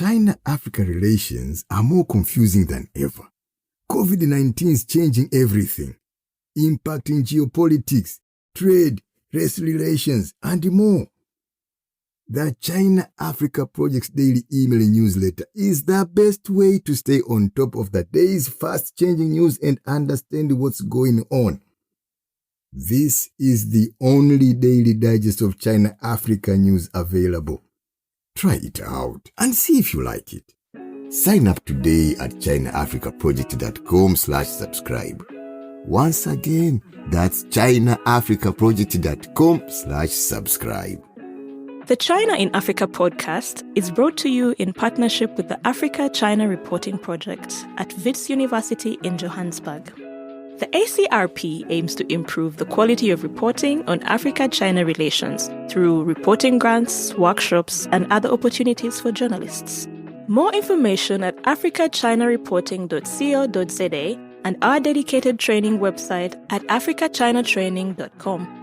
China-Africa relations are more confusing than ever. COVID-19 is changing everything, impacting geopolitics, trade, race relations, and more. The China-Africa Project's daily email newsletter is the best way to stay on top of the day's fast-changing news and understand what's going on. This is the only daily digest of China-Africa news available. Try it out and see if you like it. Sign up today at chinaafricaproject.com/subscribe. Once again, that's chinaafricaproject.com/subscribe. The China in Africa podcast is brought to you in partnership with the Africa-China Reporting Project at Wits University in Johannesburg. The ACRP aims to improve the quality of reporting on Africa-China relations through reporting grants, workshops, and other opportunities for journalists. More information at africachinareporting.co.za and our dedicated training website at africachinatraining.com.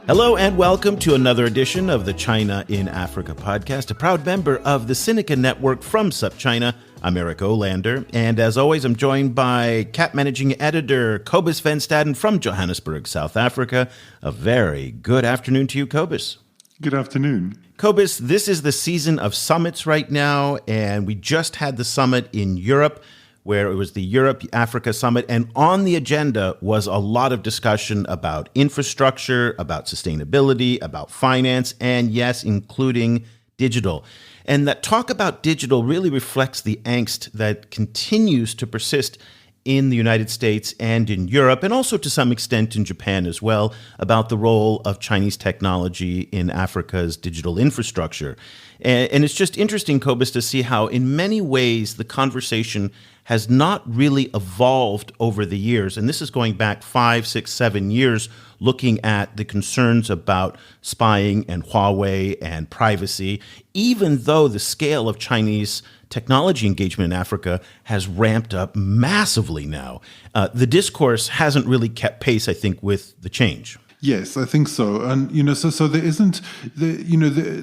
Hello and welcome to another edition of the China in Africa podcast, a proud member of the Sinica Network from SupChina. I'm Eric Olander, and as always, I'm joined by CAP Managing Editor Cobus Van Staden from Johannesburg, South Africa. A very good afternoon to you, Cobus. Good afternoon. Cobus, this is the season of summits right now, and we just had the summit in Europe, where it was the Europe-Africa Summit, and on the agenda was a lot of discussion about infrastructure, about sustainability, about finance, and yes, including digital. And that talk about digital really reflects the angst that continues to persist in the United States and in Europe, and also to some extent in Japan as well, about the role of Chinese technology in Africa's digital infrastructure. And it's just interesting, Cobus, to see how in many ways the conversation has not really evolved over the years. And this is going back 5, 6, 7 years, looking at the concerns about spying and Huawei and privacy, even though the scale of Chinese technology engagement in Africa has ramped up massively now. The discourse hasn't really kept pace, I think, with the change. Yes, I think so. And, so there isn't,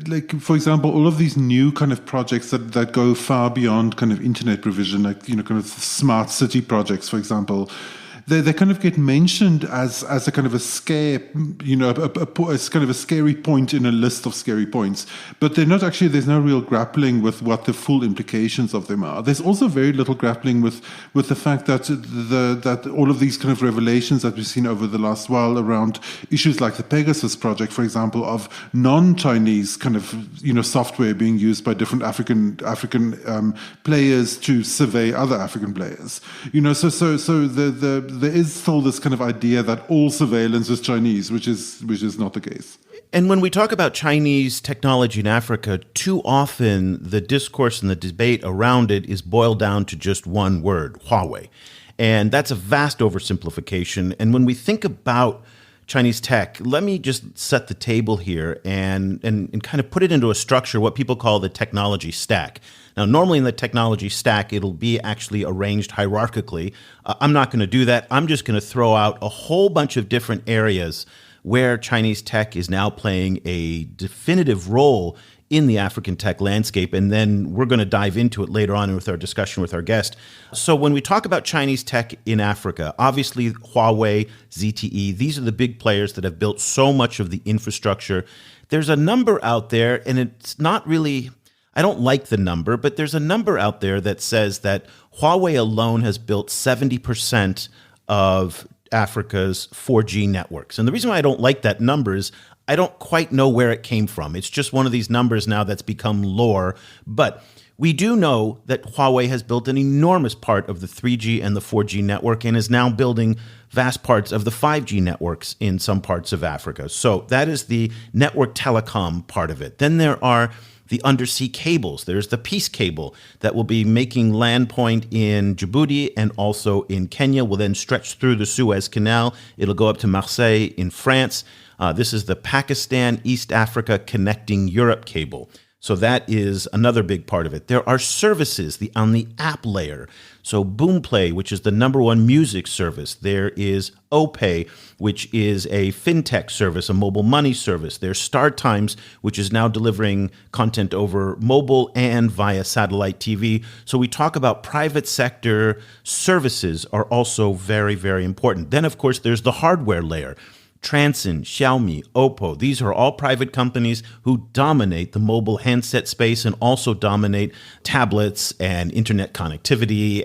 like, for example, all of these new kind of projects that go far beyond kind of internet provision, like, kind of smart city projects, for example, they kind of get mentioned as a kind of a scare, as kind of a scary point in a list of scary points. But they're not actually, there's no real grappling with what the full implications of them are. There's also very little grappling with the fact that that all of these kind of revelations that we've seen over the last while around issues like the Pegasus project, for example, of non-Chinese kind of, software being used by different African players to survey other African players. There is still this kind of idea that all surveillance is Chinese, which is not the case. And when we talk about Chinese technology in Africa, too often the discourse and the debate around it is boiled down to just one word, Huawei. And that's a vast oversimplification. And when we think about Chinese tech, let me just set the table here and kind of put it into a structure, what people call the technology stack. Now, normally in the technology stack, it'll be actually arranged hierarchically. I'm not going to do that. I'm just going to throw out a whole bunch of different areas where Chinese tech is now playing a definitive role in the African tech landscape, and then we're going to dive into it later on with our discussion with our guest. So when we talk about Chinese tech in Africa, obviously Huawei, ZTE, these are the big players that have built so much of the infrastructure. There's a number out there, and it's not really, I don't like the number, but there's a number out there that says that Huawei alone has built 70% of Africa's 4G networks. And the reason why I don't like that number is I don't quite know where it came from. It's just one of these numbers now that's become lore. But we do know that Huawei has built an enormous part of the 3G and the 4G network and is now building vast parts of the 5G networks in some parts of Africa. So that is the network telecom part of it. Then there are the undersea cables. There's the Peace Cable that will be making land point in Djibouti and also in Kenya, will then stretch through the Suez Canal. It'll go up to Marseille in France. This is the Pakistan East Africa Connecting Europe cable. So that is another big part of it. There are services on the app layer. So Boomplay, which is the number one music service. There is OPay, which is a fintech service, a mobile money service. There's StarTimes, which is now delivering content over mobile and via satellite TV. So we talk about private sector services are also very, very important. Then, of course, there's the hardware layer. Transsion, Xiaomi, Oppo, these are all private companies who dominate the mobile handset space and also dominate tablets and internet connectivity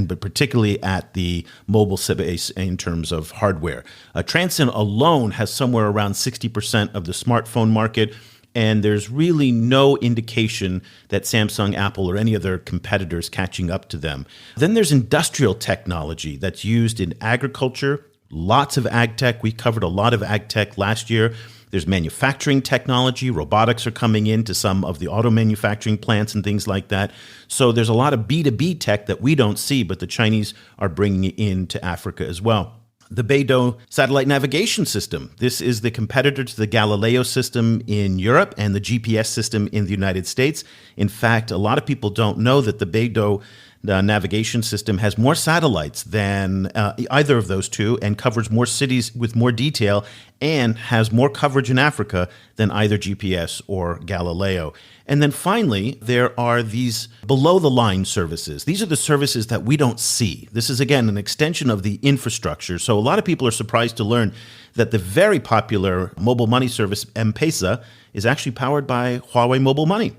but particularly at the mobile space in terms of hardware. Transsion alone has somewhere around 60% of the smartphone market, and there's really no indication that Samsung, Apple, or any other competitors catching up to them. Then there's industrial technology that's used in agriculture. Lots of ag tech. We covered a lot of ag tech last year. There's manufacturing technology. Robotics are coming into some of the auto manufacturing plants and things like that. So there's a lot of B2B tech that we don't see, but the Chinese are bringing it into Africa as well. The Beidou satellite navigation system. This is the competitor to the Galileo system in Europe and the GPS system in the United States. In fact, a lot of people don't know that the Beidou navigation system has more satellites than either of those two and covers more cities with more detail and has more coverage in Africa than either GPS or Galileo. And then finally, there are these below-the-line services. These are the services that we don't see. This is, again, an extension of the infrastructure. So a lot of people are surprised to learn that the very popular mobile money service, M-Pesa, is actually powered by Huawei Mobile Money.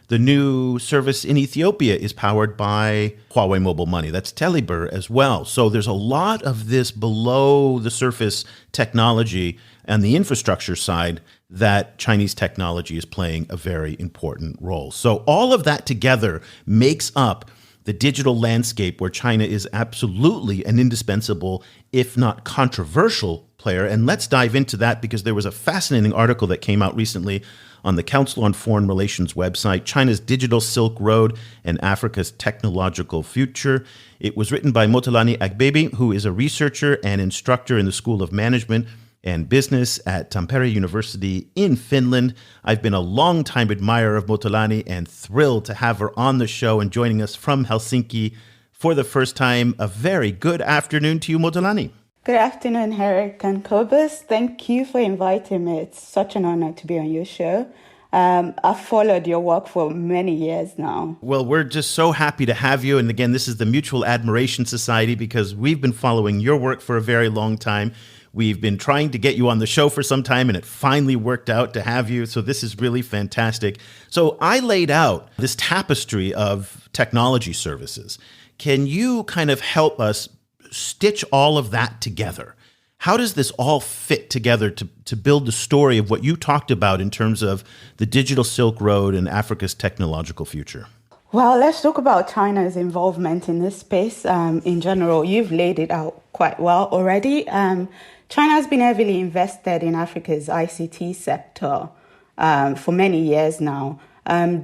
The new service in Ethiopia is powered by Huawei Mobile Money. That's Telebirr as well. So there's a lot of this below the surface technology and the infrastructure side that Chinese technology is playing a very important role. So all of that together makes up the digital landscape where China is absolutely an indispensable, if not controversial, player. And let's dive into that because there was a fascinating article that came out recently on the Council on Foreign Relations website, China's Digital Silk Road and Africa's Technological Future. It was written by Motolani Agbebi, who is a researcher and instructor in the School of Management and Business at Tampere University in Finland. I've been a long-time admirer of Motolani and thrilled to have her on the show and joining us from Helsinki for the first time. A very good afternoon to you, Motolani. Good afternoon, Eric and Cobus. Thank you for inviting me. It's such an honor to be on your show. I've followed your work for many years now. Well, we're just so happy to have you. And again, this is the Mutual Admiration Society because we've been following your work for a very long time. We've been trying to get you on the show for some time, and it finally worked out to have you. So this is really fantastic. So I laid out this tapestry of technology services. Can you kind of help us stitch all of that together? How does this all fit together to build the story of what you talked about in terms of the digital Silk Road and Africa's technological future? Well, let's talk about China's involvement in this space in general. You've laid it out quite well already. China has been heavily invested in Africa's ICT sector for many years now.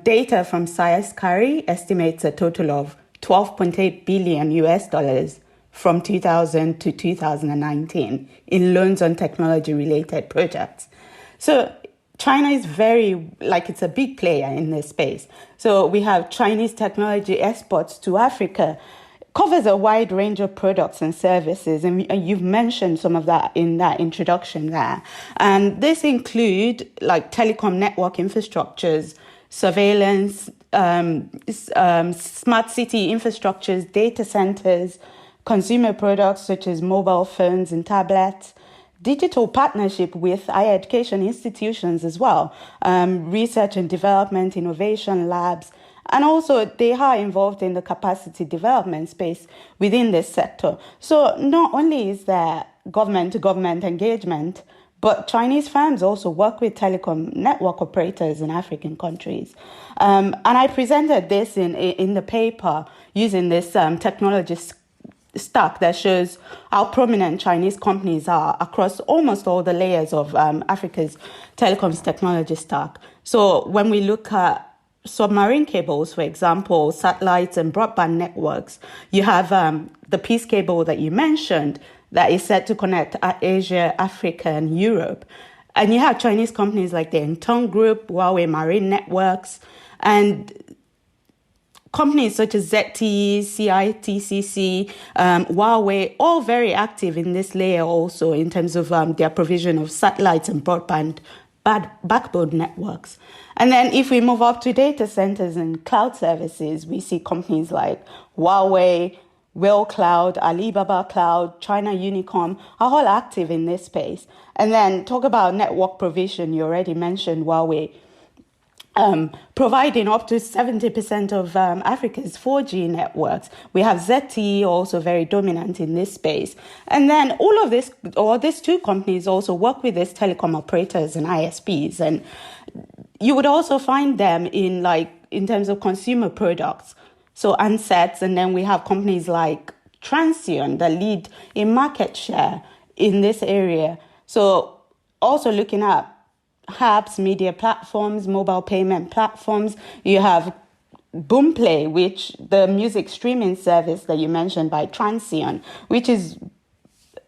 Data from Science-Cari estimates a total of $12.8 billion US from 2000 to 2019 in loans on technology-related projects. So China is it's a big player in this space. So we have Chinese technology exports to Africa, covers a wide range of products and services. And you've mentioned some of that in that introduction there. And this include like telecom network infrastructures, surveillance, smart city infrastructures, data centers, consumer products such as mobile phones and tablets, digital partnership with higher education institutions as well, research and development, innovation labs, and also they are involved in the capacity development space within this sector. So not only is there government-to-government engagement, but Chinese firms also work with telecom network operators in African countries. And I presented this in the paper using this technology stack that shows how prominent Chinese companies are across almost all the layers of Africa's telecoms technology stack. So when we look at submarine cables, for example, satellites and broadband networks, you have the peace cable that you mentioned that is set to connect Asia, Africa, and Europe. And you have Chinese companies like the Entong Group, Huawei Marine Networks, and companies such as ZTE, CITCC, Huawei, all very active in this layer also in terms of their provision of satellites and broadband backbone networks. And then if we move up to data centers and cloud services, we see companies like Huawei, Will Cloud, Alibaba Cloud, China Unicom are all active in this space. And then talk about network provision. You already mentioned Huawei providing up to 70% of Africa's 4G networks. We have ZTE also very dominant in this space. And then all of this, or these two companies also work with these telecom operators and ISPs. And you would also find them in terms of consumer products. So handsets, and then we have companies like Transsion that lead in market share in this area. So also looking at apps, media platforms, mobile payment platforms. You have Boomplay, which the music streaming service that you mentioned by Transsion, which is,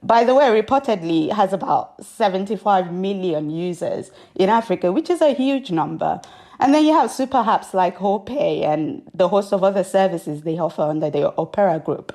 by the way, reportedly has about 75 million users in Africa, which is a huge number. And then you have super apps like HoPay and the host of other services they offer under the Opera Group.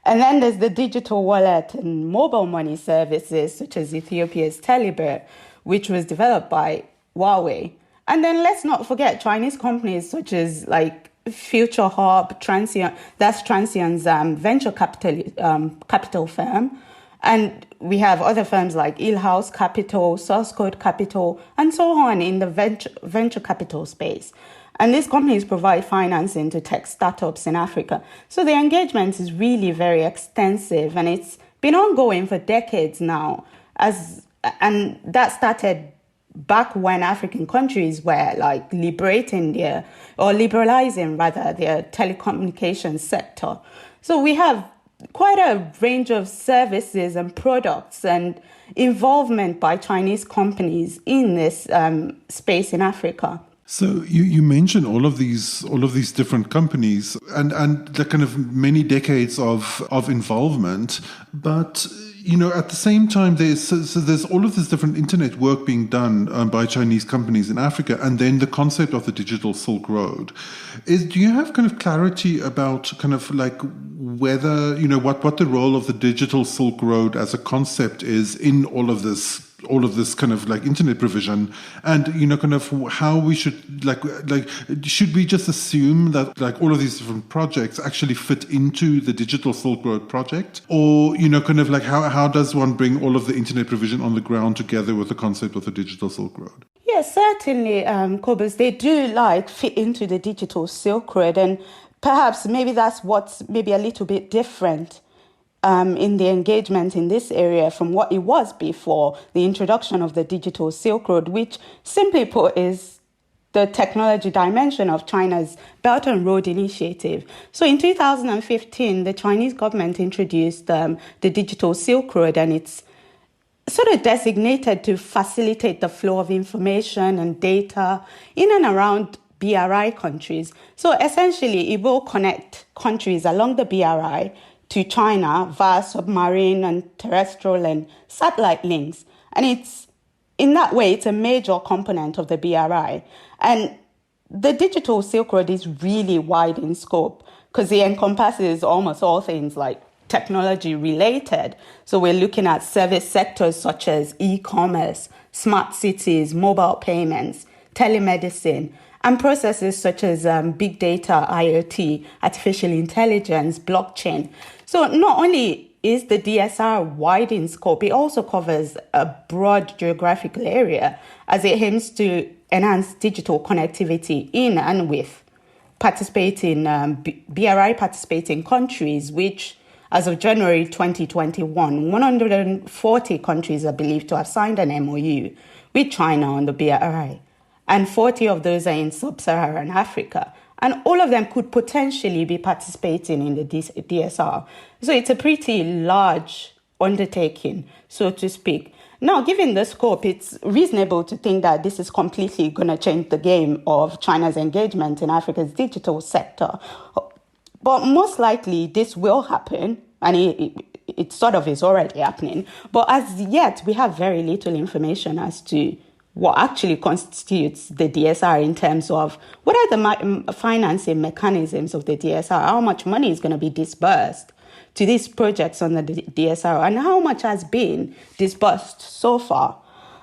And then there's the digital wallet and mobile money services, such as Ethiopia's Telebirr, which was developed by Huawei. And then let's not forget Chinese companies such as like Future Hub, Transsion, that's Transsion's venture capital firm. And we have other firms like Ilhouse Capital, Source Code Capital, and so on in the venture capital space. And these companies provide financing to tech startups in Africa. So the engagement is really very extensive, and it's been ongoing for decades now. And that started back when African countries were like liberalizing their telecommunications sector. So we have quite a range of services and products and involvement by Chinese companies in this space in Africa. So you mentioned all of these different companies and the kind of many decades of involvement, but at the same time there's all of this different internet work being done by Chinese companies in Africa, and then the concept of the digital Silk Road. Do you have kind of clarity about kind of like whether what the role of the digital Silk Road as a concept is in all of this kind of like internet provision, and kind of how we should like should we just assume that like all of these different projects actually fit into the digital Silk Road project, or kind of like how does one bring all of the internet provision on the ground together with the concept of the digital Silk Road? Yes, certainly, Cobus, they do fit into the digital Silk Road, and perhaps maybe that's what's maybe a little bit different in the engagement in this area from what it was before the introduction of the digital Silk Road, which simply put is the technology dimension of China's Belt and Road Initiative. So in 2015, the Chinese government introduced the digital Silk Road, and it's sort of designated to facilitate the flow of information and data in and around BRI countries. So essentially, it will connect countries along the BRI to China via submarine and terrestrial and satellite links. And in that way, it's a major component of the BRI. And the digital Silk Road is really wide in scope because it encompasses almost all things like technology related. So we're looking at service sectors such as e-commerce, smart cities, mobile payments, telemedicine, and processes such as big data, IoT, artificial intelligence, blockchain. So not only is the DSR wide in scope, it also covers a broad geographical area as it aims to enhance digital connectivity in and with participating BRI participating countries, which as of January 2021, 140 countries are believed to have signed an MOU with China on the BRI. And 40 of those are in sub-Saharan Africa. And all of them could potentially be participating in the DSR. So it's a pretty large undertaking, so to speak. Now, given the scope, it's reasonable to think that this is completely going to change the game of China's engagement in Africa's digital sector. But most likely, this will happen And it sort of is already happening. But as yet, we have very little information as to what actually constitutes the DSR in terms of what are the financing mechanisms of the DSR, how much money is going to be disbursed to these projects on the DSR, and how much has been disbursed so far.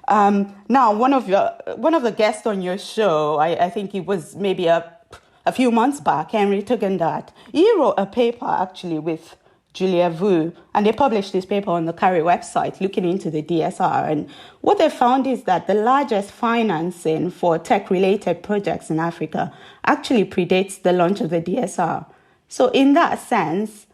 Now, one of the guests on your show, I think it was maybe a few months back, Henry Tugendhat, he wrote a paper actually with Julia Vu, and they published this paper on the CARI website looking into the DSR. And what they found is that the largest financing for tech-related projects in Africa actually predates the launch of the DSR. So in that sense,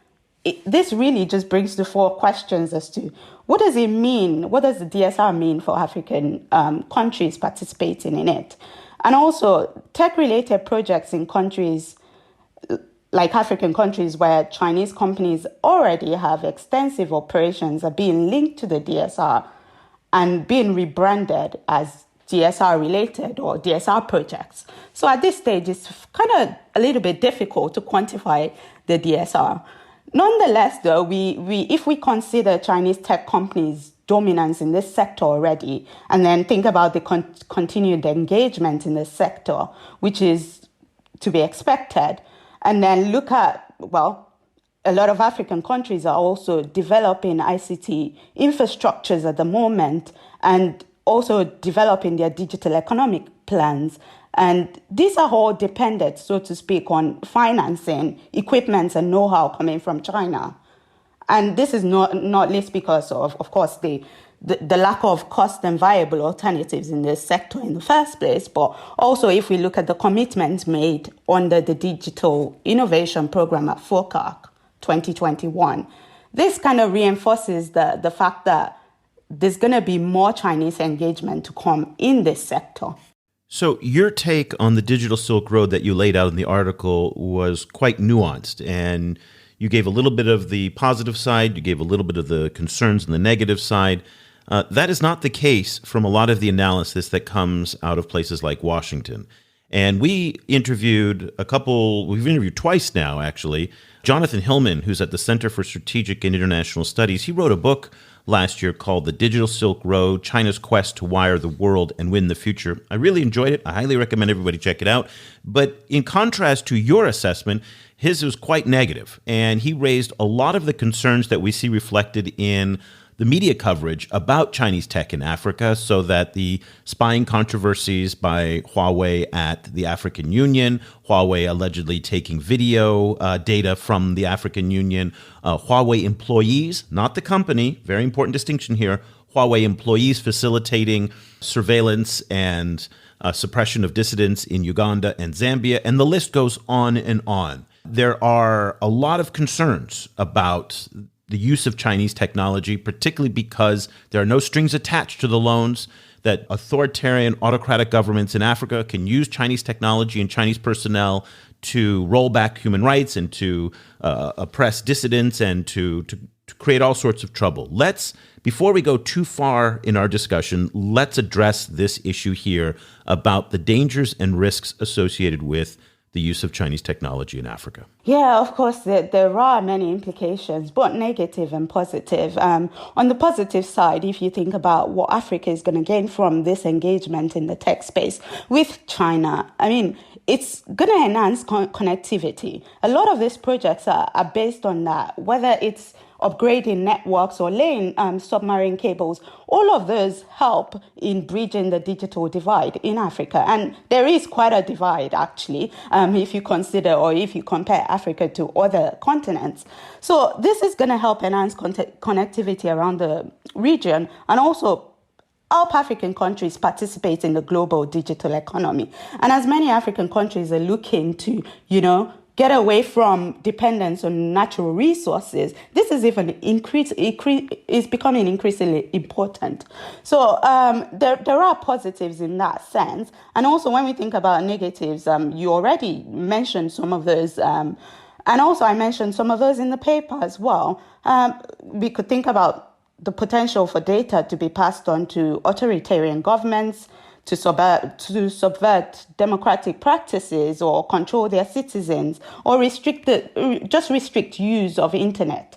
this really just brings the four questions as to what does it mean? What does the DSR mean for African countries participating in it? And also, tech-related projects in countries like African countries where Chinese companies already have extensive operations are being linked to the DSR and being rebranded as DSR-related or DSR projects. So at this stage, it's kind of a little bit difficult to quantify the DSR. Nonetheless, though, if we consider Chinese tech companies' dominance in this sector already, and then think about the continued engagement in this sector, which is to be expected, and then look at, well, a lot of African countries are also developing ICT infrastructures at the moment and also developing their digital economic plans. And these are all dependent, so to speak, on financing, equipment, and know-how coming from China. And this is not least because of course, the lack of cost and viable alternatives in this sector in the first place, but also if we look at the commitments made under the Digital Innovation Program at FOCAC 2021, this kind of reinforces the fact that there's going to be more Chinese engagement to come in this sector. So your take on the Digital Silk Road that you laid out in the article was quite nuanced, and you gave a little bit of the positive side, you gave a little bit of the concerns and the negative side. That is not the case from a lot of the analysis that comes out of places like Washington. And we've interviewed twice now, actually. Jonathan Hillman, who's at the Center for Strategic and International Studies, he wrote a book last year called The Digital Silk Road, China's Quest to Wire the World and Win the Future. I really enjoyed it. I highly recommend everybody check it out. But in contrast to your assessment, his was quite negative, and he raised a lot of the concerns that we see reflected in the media coverage about Chinese tech in Africa, so that the spying controversies by Huawei at the African Union, Huawei allegedly taking video data from the African Union, Huawei employees, not the company, very important distinction here, Huawei employees facilitating surveillance and suppression of dissidents in Uganda and Zambia, and the list goes on and on. There are a lot of concerns about the use of Chinese technology, particularly because there are no strings attached to the loans, that authoritarian, autocratic governments in Africa can use Chinese technology and Chinese personnel to roll back human rights and to oppress dissidents and to create all sorts of trouble. Before we go too far in our discussion, let's address this issue here about the dangers and risks associated with the use of Chinese technology in Africa. Yeah, of course, there are many implications, both negative and positive. On the positive side, if you think about what Africa is going to gain from this engagement in the tech space with China, I mean, it's going to enhance connectivity. A lot of these projects are based on that, whether it's upgrading networks or laying submarine cables. All of those help in bridging the digital divide in Africa. And there is quite a divide, actually, if you consider or if you compare Africa to other continents. So this is going to help enhance connectivity around the region and also help African countries participate in the global digital economy. And as many African countries are looking to, get away from dependence on natural resources, this is even is becoming increasingly important. So there are positives in that sense. And also when we think about negatives, you already mentioned some of those. And also I mentioned some of those in the paper as well. We could think about the potential for data to be passed on to authoritarian governments, to subvert democratic practices or control their citizens or restrict use of internet.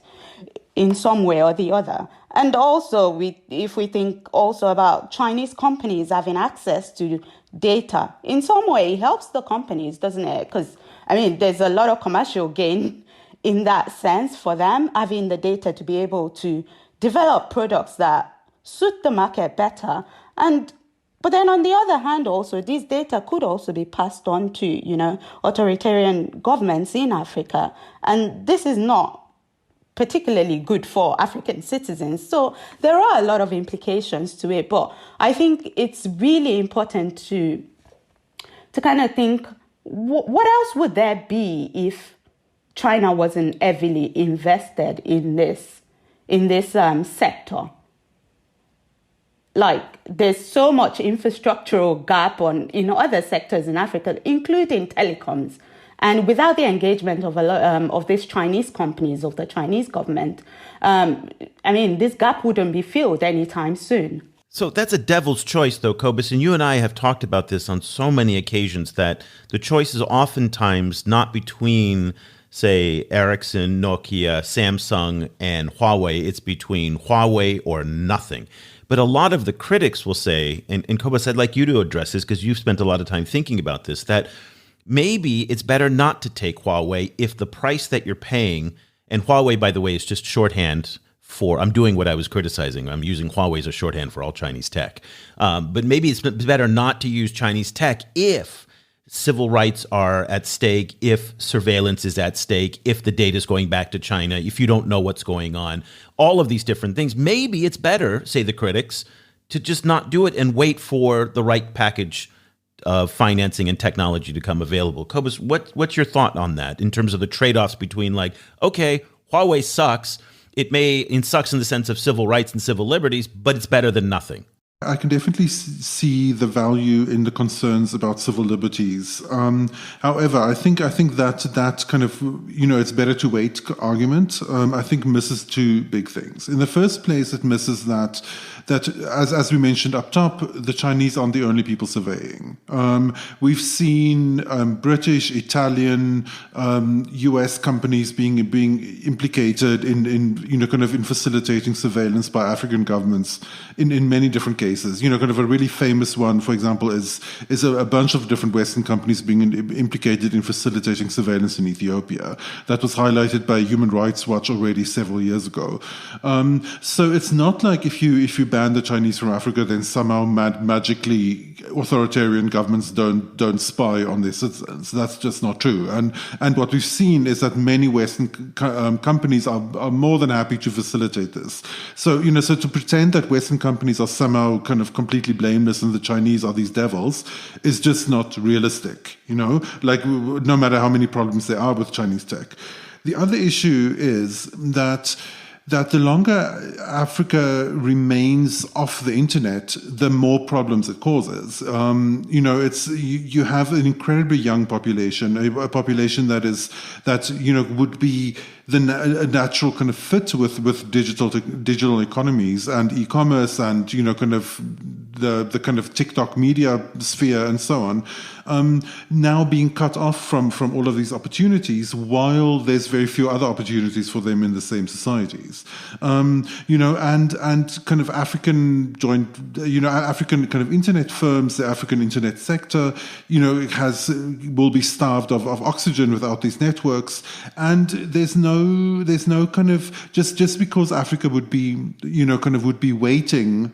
in some way or the other. And also, if we think also about Chinese companies having access to data, in some way it helps the companies, doesn't it? Because, I mean, there's a lot of commercial gain in that sense for them, having the data to be able to develop products that suit the market better. But then on the other hand, also, this data could also be passed on to, authoritarian governments in Africa. And this is not particularly good for African citizens. So there are a lot of implications to it. But I think it's really important to kind of think, what else would there be if China wasn't heavily invested in this sector? Like, there's so much infrastructural gap in other sectors in Africa, including telecoms. And without the engagement of these Chinese companies, of the Chinese government, this gap wouldn't be filled anytime soon. So that's a devil's choice, though, Cobus. And you and I have talked about this on so many occasions, that the choice is oftentimes not between, say, Ericsson, Nokia, Samsung, and Huawei. It's between Huawei or nothing. But a lot of the critics will say, and Cobus, I'd like you to address this because you've spent a lot of time thinking about this, that maybe it's better not to take Huawei if the price that you're paying, and Huawei, by the way, is just shorthand for, I'm doing what I was criticizing. I'm using Huawei as a shorthand for all Chinese tech. But maybe it's better not to use Chinese tech if civil rights are at stake, if surveillance is at stake, if the data is going back to China, if you don't know what's going on, all of these different things. Maybe it's better, say the critics, to just not do it and wait for the right package of financing and technology to come available. Cobus, what's your thought on that in terms of the trade-offs between, like, okay, Huawei sucks. It sucks in the sense of civil rights and civil liberties, but it's better than nothing. I can definitely see the value in the concerns about civil liberties. However, I think that kind of, it's better to wait argument, I think misses two big things. In the first place, it misses that as we mentioned up top, the Chinese aren't the only people surveying. We've seen British, Italian, US companies being implicated in facilitating surveillance by African governments in many different cases. Kind of a really famous one, for example, is a bunch of different Western companies being implicated in facilitating surveillance in Ethiopia. That was highlighted by Human Rights Watch already several years ago. So it's not like if you ban the Chinese from Africa, then somehow magically authoritarian governments don't spy on their citizens. That's just not true. And what we've seen is that many Western companies are more than happy to facilitate this. So so to pretend that Western companies are somehow kind of completely blameless and the Chinese are these devils is just not realistic. Like, no matter how many problems there are with Chinese tech. The other issue is that the longer Africa remains off the internet, the more problems it causes. You have an incredibly young population, a population that would be the natural kind of fit with digital economies and e-commerce and kind of the kind of TikTok media sphere and so on, now being cut off from all of these opportunities, while there's very few other opportunities for them in the same societies. And kind of African African kind of internet firms, the African internet sector, will be starved of oxygen without these networks. And there's no kind of just because Africa would be waiting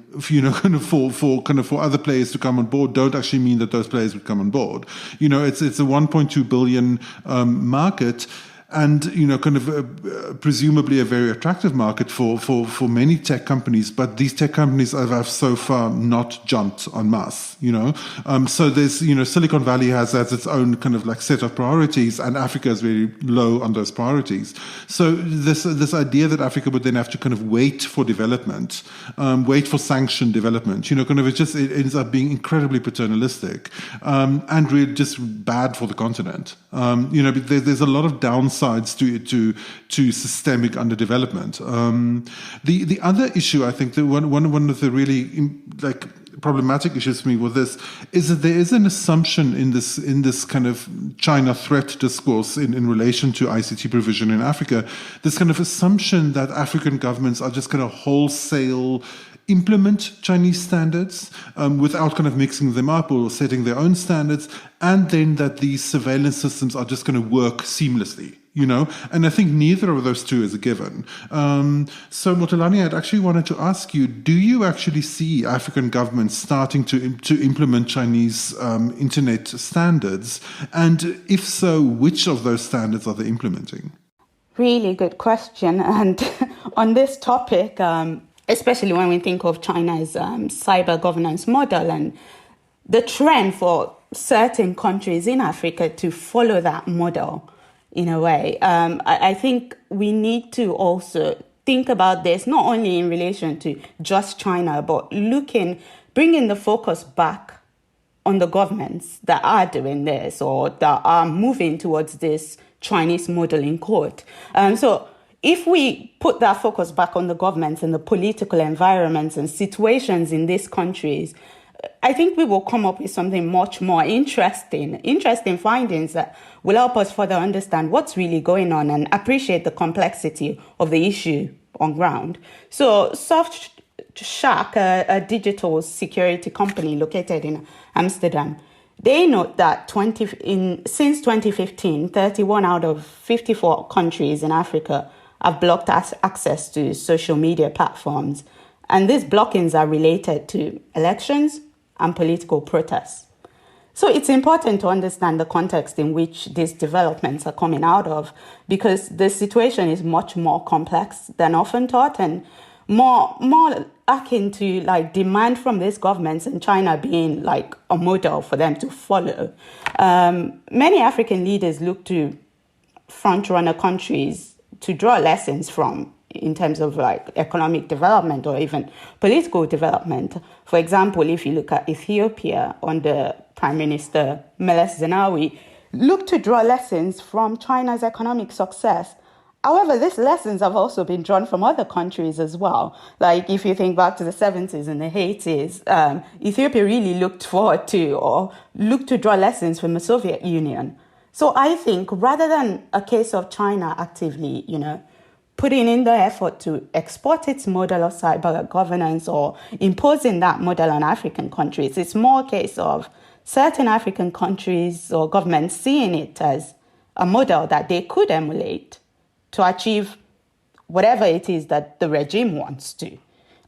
for other players to come on board, don't actually mean that those players would come on board. It's a 1.2 billion market. And presumably a very attractive market for many tech companies, but these tech companies have so far not jumped en masse. So there's Silicon Valley has its own kind of like set of priorities, and Africa is very low on those priorities. So this idea that Africa would then have to kind of wait for development, wait for sanctioned development, it ends up being incredibly paternalistic, and really just bad for the continent. There's a lot of downsides to systemic underdevelopment. The other issue, I think, that one of the really problematic issues for me with this is that there is an assumption in this kind of China threat discourse in relation to ICT provision in Africa, this kind of assumption that African governments are just going to wholesale implement Chinese standards without kind of mixing them up or setting their own standards, and then that these surveillance systems are just going to work seamlessly. And I think neither of those two is a given. So Motolani, I'd actually wanted to ask you, do you actually see African governments starting to implement Chinese internet standards? And if so, which of those standards are they implementing? Really good question. And on this topic, especially when we think of China's cyber governance model and the trend for certain countries in Africa to follow that model, in a way, I think we need to also think about this not only in relation to just China, but bringing the focus back on the governments that are doing this or that are moving towards this Chinese model in court. So if we put that focus back on the governments and the political environments and situations in these countries, I think we will come up with something much more interesting findings that will help us further understand what's really going on and appreciate the complexity of the issue on ground. So SoftShack, a digital security company located in Amsterdam, they note that since 2015, 31 out of 54 countries in Africa have blocked access to social media platforms. And these blockings are related to elections and political protests. So it's important to understand the context in which these developments are coming out of, because the situation is much more complex than often thought and more akin to demand from these governments and China being a model for them to follow. Many African leaders look to front-runner countries to draw lessons from in terms of economic development or even political development. For example, if you look at Ethiopia under Prime Minister Meles Zenawi, look to draw lessons from China's economic success. However, these lessons have also been drawn from other countries as well. If you think back to the 70s and the 80s, Ethiopia really looked forward to or looked to draw lessons from the Soviet Union. So I think rather than a case of China actively, putting in the effort to export its model of cyber governance or imposing that model on African countries, it's more a case of certain African countries or governments seeing it as a model that they could emulate to achieve whatever it is that the regime wants to.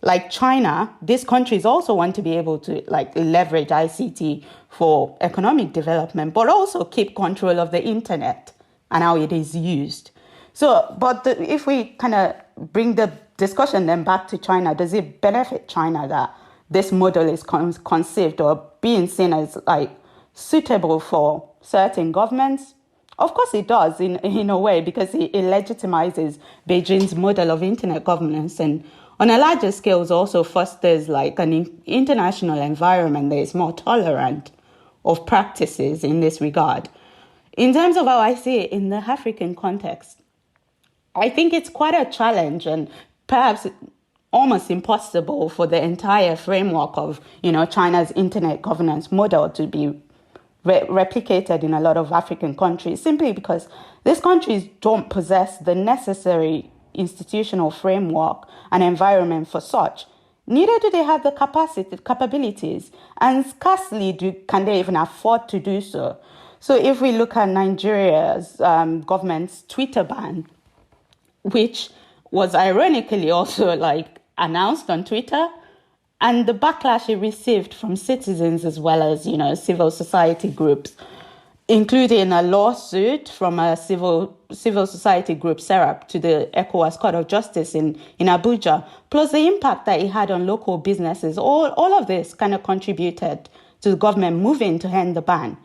Like China, these countries also want to be able to leverage ICT for economic development, but also keep control of the internet and how it is used. So, if we kind of bring the discussion then back to China, does it benefit China that this model is conceived or being seen as suitable for certain governments? Of course it does in a way, because it legitimizes Beijing's model of internet governance, and on a larger scale also fosters an international environment that is more tolerant of practices in this regard. In terms of how I see it in the African context, I think it's quite a challenge and perhaps almost impossible for the entire framework of, China's internet governance model to be replicated in a lot of African countries, simply because these countries don't possess the necessary institutional framework and environment for such. Neither do they have the capabilities, and scarcely can they even afford to do so. So if we look at Nigeria's government's Twitter ban, which was ironically also announced on Twitter, and the backlash it received from citizens as well as, civil society groups, including a lawsuit from a civil society group, SERAP, to the ECOWAS Court of Justice in Abuja, plus the impact that it had on local businesses. All of this kind of contributed to the government moving to end the ban.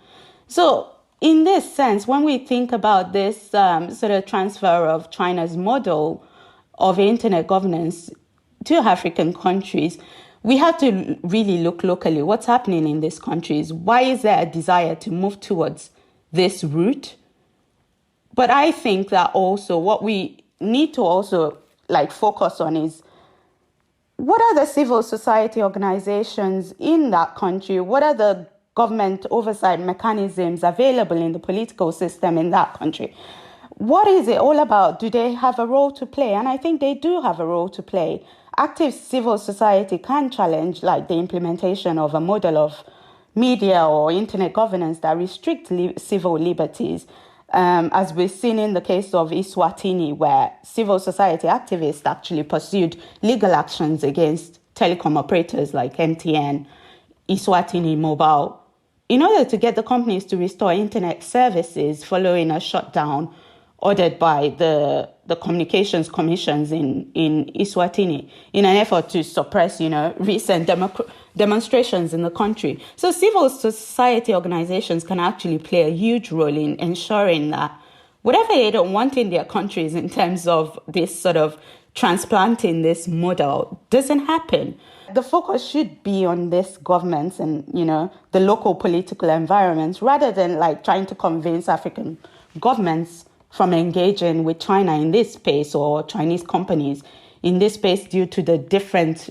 So in this sense, when we think about this sort of transfer of China's model of internet governance to African countries, we have to really look locally. What's happening in these countries? Why is there a desire to move towards this route? But I think that also what we need to also focus on is what are the civil society organizations in that country? What are the government oversight mechanisms available in the political system in that country? What is it all about? Do they have a role to play? And I think they do have a role to play. Active civil society can challenge like the implementation of a model of media or internet governance that restrict civil liberties, as we've seen in the case of Eswatini, where civil society activists actually pursued legal actions against telecom operators like MTN, Eswatini Mobile, in order to get the companies to restore internet services following a shutdown ordered by the communications commissions in Eswatini in an effort to suppress, recent demonstrations in the country. So civil society organizations can actually play a huge role in ensuring that whatever they don't want in their countries in terms of this sort of transplanting this model doesn't happen. The focus should be on this governments and, the local political environments rather than like trying to convince African governments from engaging with China in this space or Chinese companies in this space due to the different,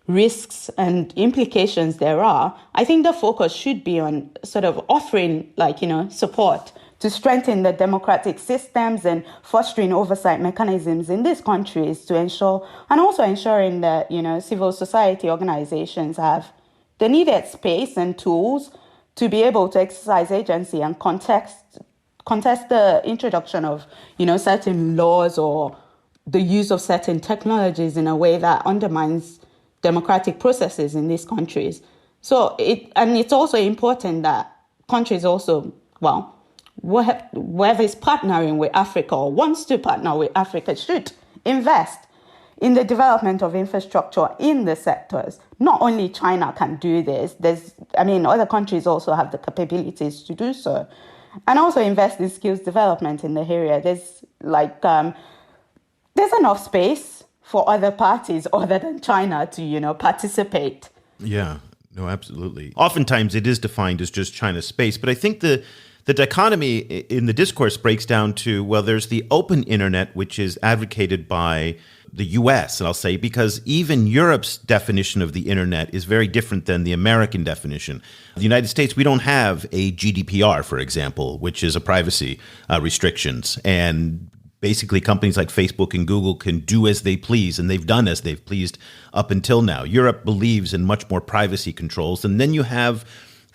risks and implications there are. I think the focus should be on sort of offering support to strengthen the democratic systems and fostering oversight mechanisms in these countries to ensure, and also ensuring that, civil society organizations have the needed space and tools to be able to exercise agency and contest the introduction of, certain laws or the use of certain technologies in a way that undermines democratic processes in these countries. So it's also important that countries also, whoever is partnering with Africa or wants to partner with Africa should invest in the development of infrastructure in the sectors. Not only China can do this, other countries also have the capabilities to do so. And also invest in skills development in the area. There's enough space for other parties other than China to, participate. Yeah, no, absolutely. Oftentimes it is defined as just China's space, but I think the dichotomy in the discourse breaks down to, there's the open internet, which is advocated by the U.S., and I'll say, because even Europe's definition of the internet is very different than the American definition. The United States, we don't have a GDPR, for example, which is a privacy restrictions. And basically companies like Facebook and Google can do as they please, and they've done as they've pleased up until now. Europe believes in much more privacy controls. And then you have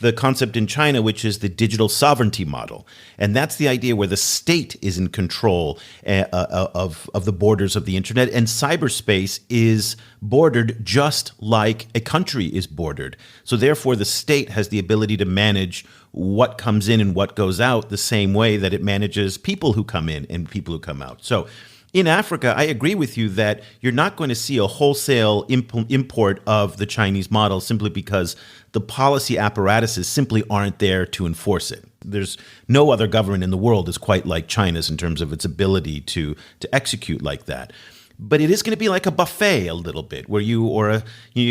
the concept in China, which is the digital sovereignty model. And that's the idea where the state is in control of the borders of the internet, and cyberspace is bordered just like a country is bordered. So therefore, the state has the ability to manage what comes in and what goes out the same way that it manages people who come in and people who come out. So in Africa, I agree with you that you're not going to see a wholesale import of the Chinese model simply because the policy apparatuses simply aren't there to enforce it. There's no other government in the world is quite like China's in terms of its ability to execute like that. But it is going to be like a buffet a little bit, where you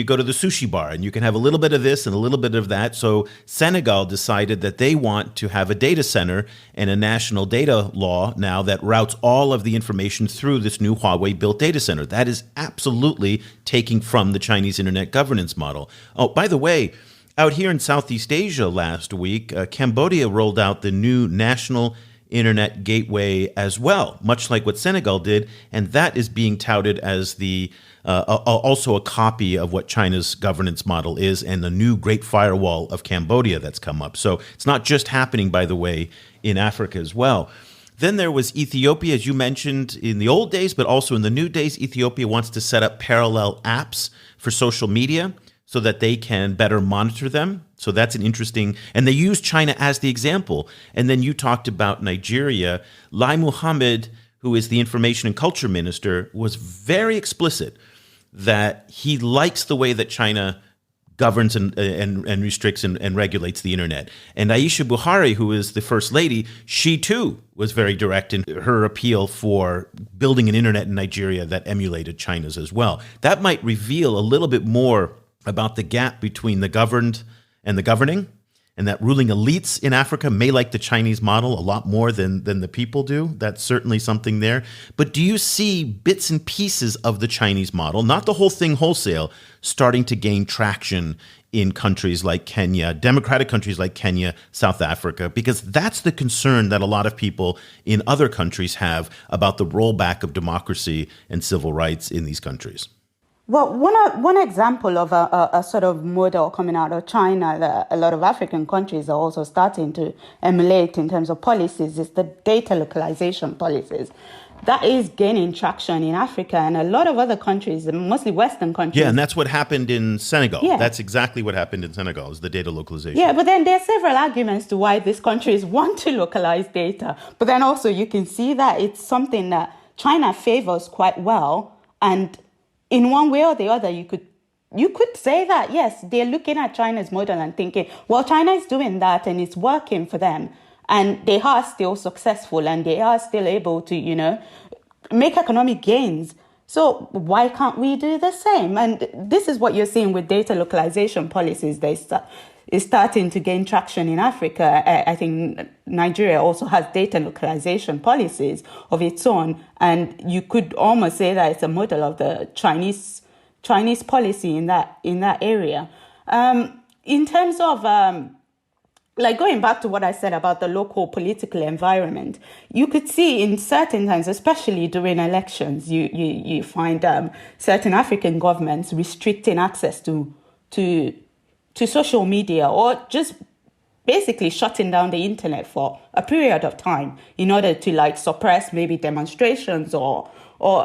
go to the sushi bar and you can have a little bit of this and a little bit of that. So Senegal decided that they want to have a data center and a national data law now that routes all of the information through this new Huawei-built data center. That is absolutely taking from the Chinese internet governance model. Oh, by the way, out here in Southeast Asia last week, Cambodia rolled out the new national internet gateway as well, much like what Senegal did, and that is being touted as the also a copy of what China's governance model is, and the new Great Firewall of Cambodia that's come up. So it's not just happening, by the way, in Africa as well. Then there was Ethiopia, as you mentioned, in the old days, but also in the new days. Ethiopia wants to set up parallel apps for social media so that they can better monitor them. So that's an interesting, and they use China as the example. And then you talked about Nigeria. Lai Mohammed, who is the information and culture minister, was very explicit that he likes the way that China governs and restricts and regulates the internet. And Aisha Buhari, who is the first lady, she too was very direct in her appeal for building an internet in Nigeria that emulated China's as well. That might reveal a little bit more about the gap between the governed and the governing, and that ruling elites in Africa may like the Chinese model a lot more than the people do. That's certainly something there. But do you see bits and pieces of the Chinese model, not the whole thing wholesale, starting to gain traction in countries like Kenya, democratic countries like Kenya, South Africa? Because that's the concern that a lot of people in other countries have about the rollback of democracy and civil rights in these countries. Well, one example of a sort of model coming out of China that a lot of African countries are also starting to emulate in terms of policies is the data localization policies. That is gaining traction in Africa and a lot of other countries, mostly Western countries. Yeah, and that's what happened in Senegal. Yeah. That's exactly what happened in Senegal, is the data localization. Yeah, but then there are several arguments to why these countries want to localize data. But then also you can see that it's something that China favors quite well. And in one way or the other, you could say that, yes, they're looking at China's model and thinking, well, China is doing that and it's working for them. And they are still successful and they are still able to, make economic gains. So why can't we do the same? And this is what you're seeing with data localization policies. Is starting to gain traction in Africa. I think Nigeria also has data localization policies of its own. And you could almost say that it's a model of the Chinese policy in that area. In terms of going back to what I said about the local political environment, you could see in certain times, especially during elections, you find certain African governments restricting access to social media or just basically shutting down the internet for a period of time in order to suppress maybe demonstrations or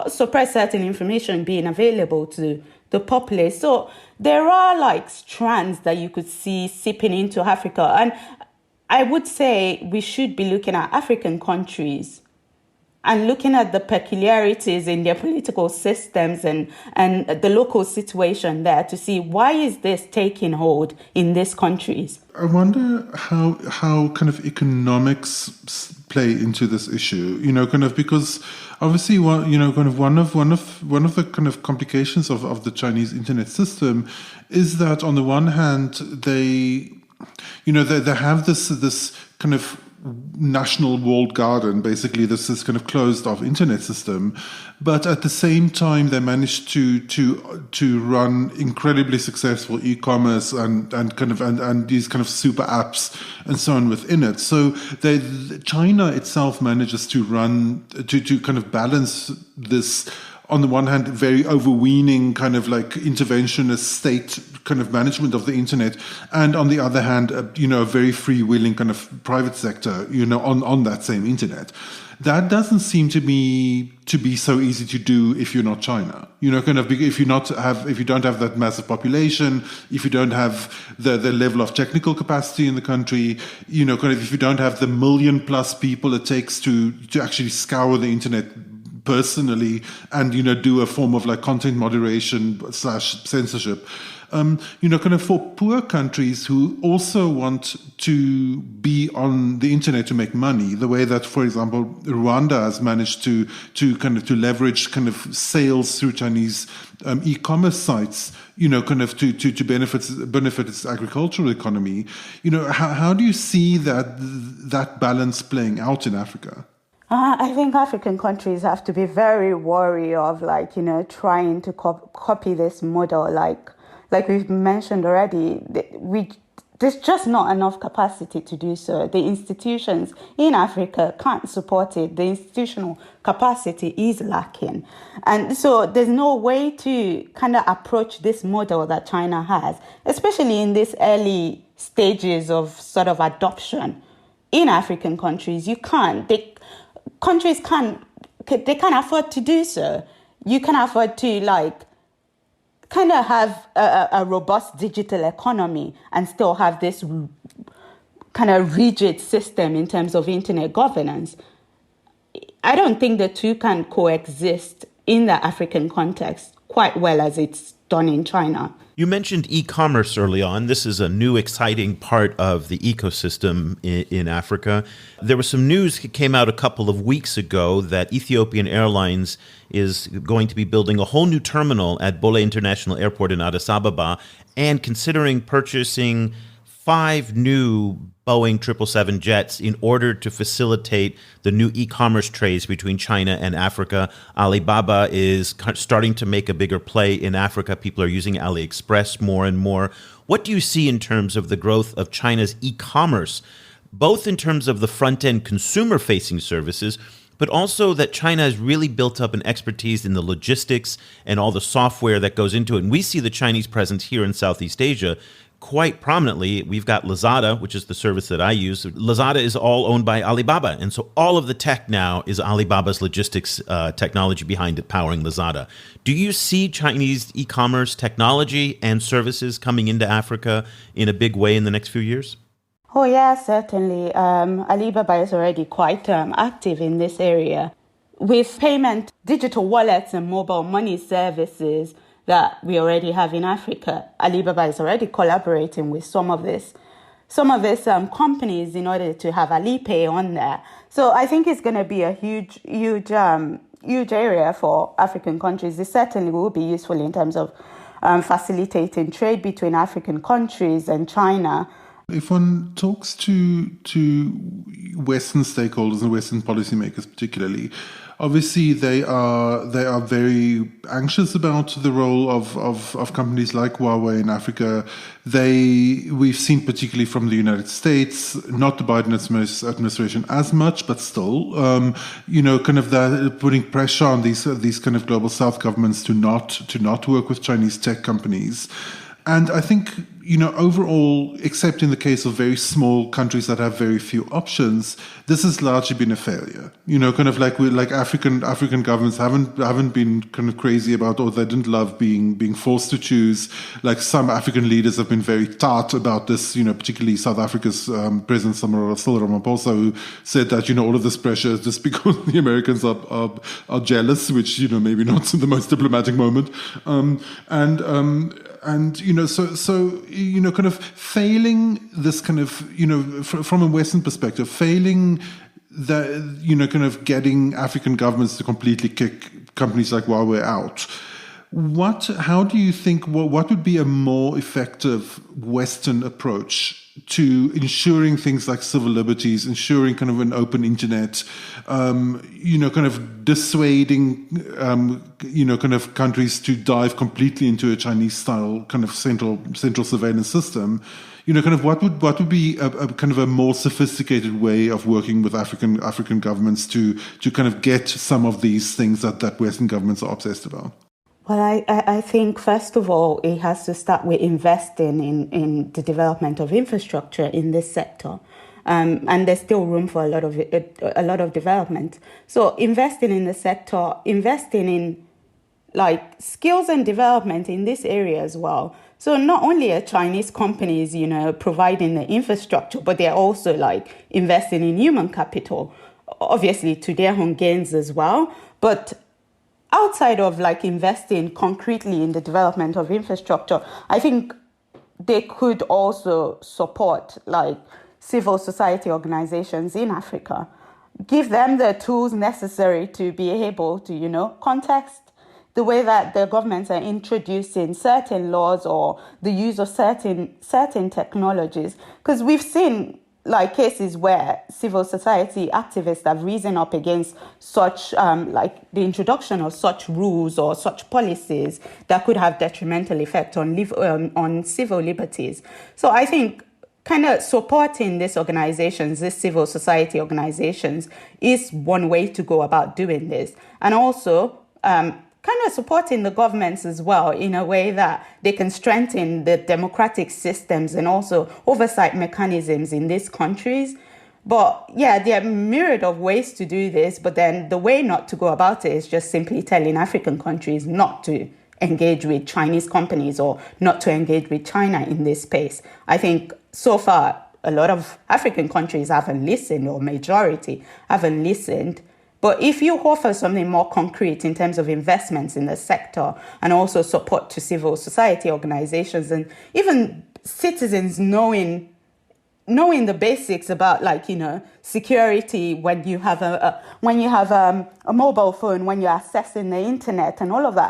suppress certain information being available to the populace. So there are strands that you could see seeping into Africa. And I would say we should be looking at African countries and looking at the peculiarities in their political systems and the local situation there to see why is this taking hold in these countries. I wonder how kind of economics play into this issue, because obviously one of the kind of complications of the Chinese internet system is that on the one hand they have this kind of national walled garden, basically this kind of closed off internet system, but at the same time they managed to run incredibly successful e-commerce and these kind of super apps and so on within it. So China itself manages to kind of balance this, on the one hand, very overweening kind of interventionist state kind of management of the internet, and on the other hand, a very freewheeling kind of private sector, on that same internet. That doesn't seem to me to be so easy to do if you're not China. If you don't have that massive population, if you don't have the level of technical capacity in the country, if you don't have the 1 million plus people it takes to actually scour the internet personally and do a form of content moderation / censorship, for poor countries who also want to be on the internet to make money, the way that, for example, Rwanda has managed to leverage kind of sales through Chinese e-commerce sites, to benefit its agricultural economy. How do you see that balance playing out in Africa? I think African countries have to be very wary of trying to copy this model. Like we've mentioned already, there's just not enough capacity to do so. The institutions in Africa can't support it. The institutional capacity is lacking. And so there's no way to kind of approach this model that China has, especially in these early stages of sort of adoption in African countries. Countries can't afford to do so. You can afford to kind of have a robust digital economy and still have this kind of rigid system in terms of internet governance. I don't think the two can coexist in the African context quite well as it's done in China. You mentioned e-commerce early on. This is a new, exciting part of the ecosystem in Africa. There was some news that came out a couple of weeks ago that Ethiopian Airlines is going to be building a whole new terminal at Bole International Airport in Addis Ababa and considering purchasing 5 new Boeing 777 jets in order to facilitate the new e-commerce trades between China and Africa. Alibaba is starting to make a bigger play in Africa. People are using AliExpress more and more. What do you see in terms of the growth of China's e-commerce, both in terms of the front-end consumer-facing services, but also that China has really built up an expertise in the logistics and all the software that goes into it? And we see the Chinese presence here in Southeast Asia quite prominently. We've got Lazada, which is the service that I use. Lazada is all owned by Alibaba. And so all of the tech now is Alibaba's logistics technology behind it, powering Lazada. Do you see Chinese e-commerce technology and services coming into Africa in a big way in the next few years? Oh, yeah, certainly. Alibaba is already quite active in this area. With payment, digital wallets and mobile money services that we already have in Africa, Alibaba is already collaborating with some of these companies in order to have Alipay on there. So I think it's going to be a huge area for African countries. It certainly will be useful in terms of facilitating trade between African countries and China. If one talks to Western stakeholders and Western policymakers particularly, obviously they are very anxious about the role of companies like Huawei in Africa. We've seen particularly from the United States, not the Biden administration as much, but still, kind of that putting pressure on these kind of global South governments to not work with Chinese tech companies. And I think, overall, except in the case of very small countries that have very few options, this has largely been a failure. Kind of like African governments haven't been kind of crazy about, or they didn't love being forced to choose. Like some African leaders have been very tart about this. Particularly South Africa's President Cyril Ramaphosa, who said that all of this pressure is just because the Americans are jealous, which maybe not the most diplomatic moment, kind of failing this kind of, from a Western perspective, failing that, kind of getting African governments to completely kick companies like Huawei out. How do you think, what would be a more effective Western approach to ensuring things like civil liberties, ensuring kind of an open internet, kind of dissuading, kind of countries to dive completely into a Chinese style kind of central surveillance system? Kind of what would be a kind of a more sophisticated way of working with African governments to kind of get some of these things that Western governments are obsessed about? Well, I think, first of all, it has to start with investing in the development of infrastructure in this sector. And there's still room for a lot of development. So investing in the sector, investing in skills and development in this area as well. So not only are Chinese companies, providing the infrastructure, but they're also investing in human capital, obviously to their own gains as well. But outside of investing concretely in the development of infrastructure, I think they could also support civil society organizations in Africa, give them the tools necessary to be able to, context the way that the governments are introducing certain laws or the use of certain technologies. Because we've seen cases where civil society activists have risen up against such, the introduction of such rules or such policies that could have detrimental effect on civil liberties. So I think kind of supporting these organizations, these civil society organizations, is one way to go about doing this. And also kind of supporting the governments as well in a way that they can strengthen the democratic systems and also oversight mechanisms in these countries. But yeah, there are a myriad of ways to do this, but then the way not to go about it is just simply telling African countries not to engage with Chinese companies or not to engage with China in this space. I think so far, a lot of African countries haven't listened, or majority haven't listened. But if you offer something more concrete in terms of investments in the sector and also support to civil society organizations and even citizens knowing the basics about security when you have a mobile phone, when you're accessing the internet and all of that,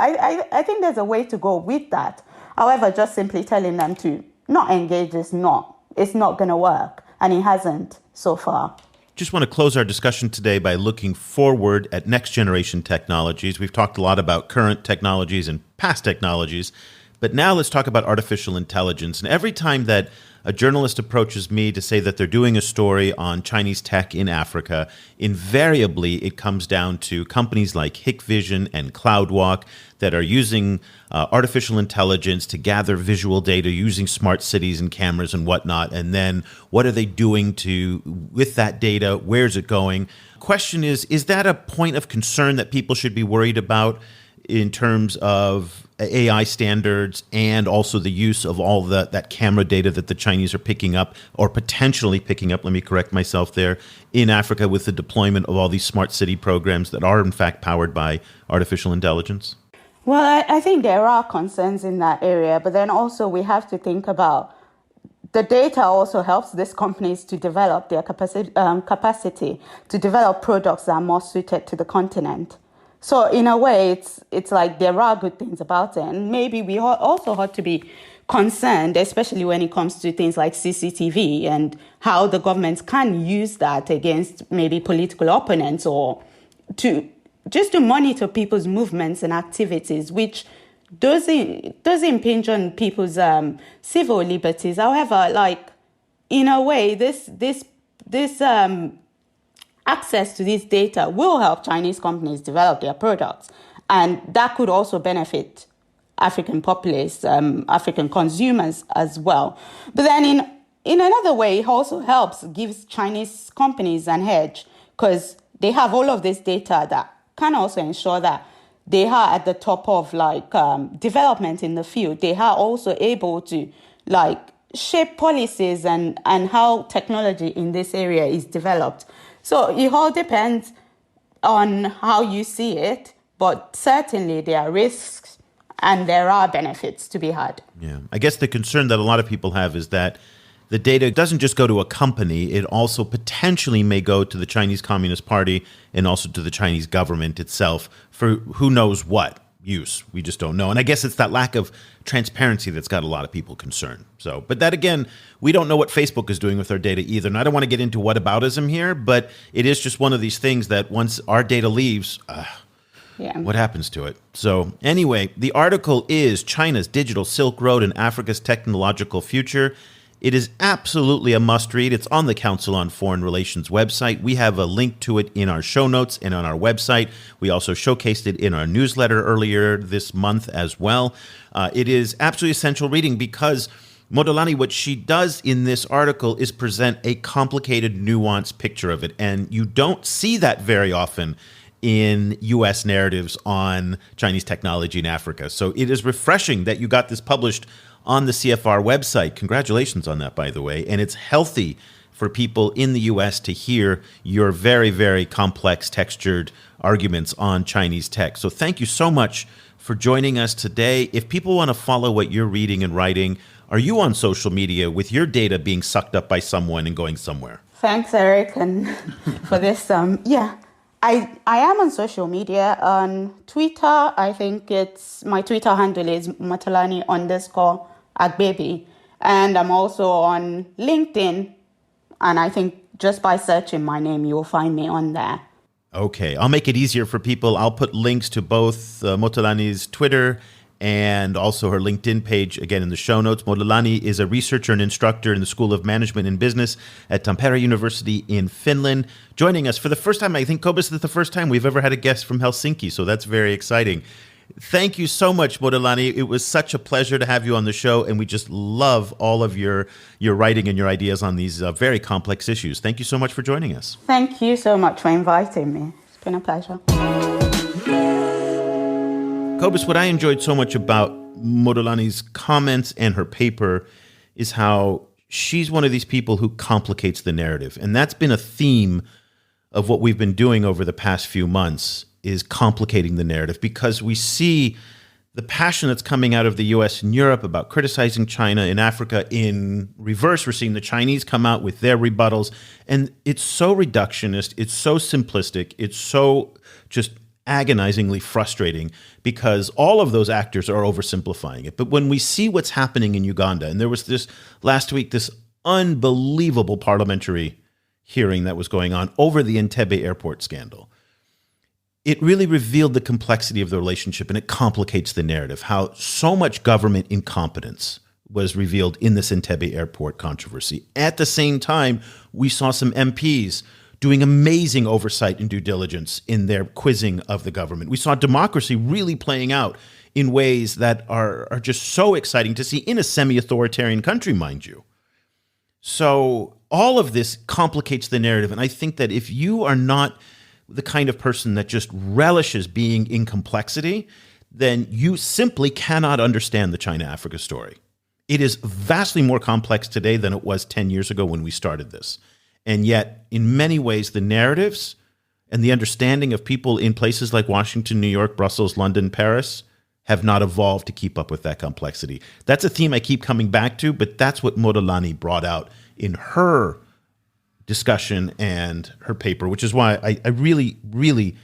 I think there's a way to go with that. However, just simply telling them to not engage is not it's not going to work. And it hasn't so far. Just want to close our discussion today by looking forward at next generation technologies. We've talked a lot about current technologies and past technologies, but now let's talk about artificial intelligence. And every time that a journalist approaches me to say that they're doing a story on Chinese tech in Africa, invariably it comes down to companies like Hikvision and CloudWalk that are using artificial intelligence to gather visual data using smart cities and cameras and whatnot. And then what are they doing with that data? Where's it going? Question is that a point of concern that people should be worried about in terms of AI standards and also the use of all that camera data that the Chinese are picking up or potentially picking up, let me correct myself there, in Africa with the deployment of all these smart city programs that are in fact powered by artificial intelligence? Well, I think there are concerns in that area, but then also we have to think about the data also helps these companies to develop their capacity to develop products that are more suited to the continent. So in a way, it's like there are good things about it. And maybe we also ought to be concerned, especially when it comes to things like CCTV and how the governments can use that against maybe political opponents or to monitor people's movements and activities, which does impinge on people's civil liberties. However, like in a way, this access to this data will help Chinese companies develop their products. And that could also benefit African populace, African consumers as well. But then in another way, it also gives Chinese companies an edge because they have all of this data that can also ensure that they are at the top of development in the field. They are also able to shape policies and how technology in this area is developed. So it all depends on how you see it, but certainly there are risks and there are benefits to be had. Yeah, I guess the concern that a lot of people have is that the data doesn't just go to a company, it also potentially may go to the Chinese Communist Party and also to the Chinese government itself for who knows what use. We just don't know. And I guess it's that lack of transparency that's got a lot of people concerned. So, but that again, we don't know what Facebook is doing with our data either. And I don't want to get into whataboutism here, but it is just one of these things that once our data leaves, what happens to it? So anyway, the article is China's Digital Silk Road and Africa's Technological Future. It is absolutely a must-read. It's on the Council on Foreign Relations website. We have a link to it in our show notes and on our website. We also showcased it in our newsletter earlier this month as well. It is absolutely essential reading because Modolani, what she does in this article is present a complicated, nuanced picture of it. And you don't see that very often in U.S. narratives on Chinese technology in Africa. So it is refreshing that you got this published on the CFR website. Congratulations on that, by the way. And it's healthy for people in the U.S. to hear your very, very complex, textured arguments on Chinese tech. So thank you so much for joining us today. If people want to follow what you're reading and writing, are you on social media with your data being sucked up by someone and going somewhere? Thanks, Eric, and for this. I am on social media. On Twitter, I think my Twitter handle is Matolani_Agbebi. And I'm also on LinkedIn. And I think just by searching my name, you will find me on there. Okay, I'll make it easier for people. I'll put links to both Motolani's Twitter and also her LinkedIn page, again, in the show notes. Modolani is a researcher and instructor in the School of Management and Business at Tampere University in Finland. Joining us for the first time, I think, Cobus, is the first time we've ever had a guest from Helsinki, so that's very exciting. Thank you so much, Modolani. It was such a pleasure to have you on the show, and we just love all of your writing and your ideas on these very complex issues. Thank you so much for joining us. Thank you so much for inviting me. It's been a pleasure. Cobus, what I enjoyed so much about Modolani's comments and her paper is how she's one of these people who complicates the narrative. And that's been a theme of what we've been doing over the past few months, is complicating the narrative, because we see the passion that's coming out of the US and Europe about criticizing China. In Africa, in reverse, we're seeing the Chinese come out with their rebuttals. And it's so reductionist, it's so simplistic, it's so just agonizingly frustrating, because all of those actors are oversimplifying it. But when we see what's happening in Uganda, and there was this last week, this unbelievable parliamentary hearing that was going on over the Entebbe airport scandal. It really revealed the complexity of the relationship, and it complicates the narrative, how so much government incompetence was revealed in this Entebbe airport controversy. At the same time, we saw some MPs doing amazing oversight and due diligence in their quizzing of the government. We saw democracy really playing out in ways that are just so exciting to see in a semi-authoritarian country, mind you. So all of this complicates the narrative. And I think that if you are not the kind of person that just relishes being in complexity, then you simply cannot understand the China-Africa story. It is vastly more complex today than it was 10 years ago when we started this. And yet, in many ways, the narratives and the understanding of people in places like Washington, New York, Brussels, London, Paris have not evolved to keep up with that complexity. That's a theme I keep coming back to, but that's what Modolani brought out in her discussion and her paper, which is why I really, really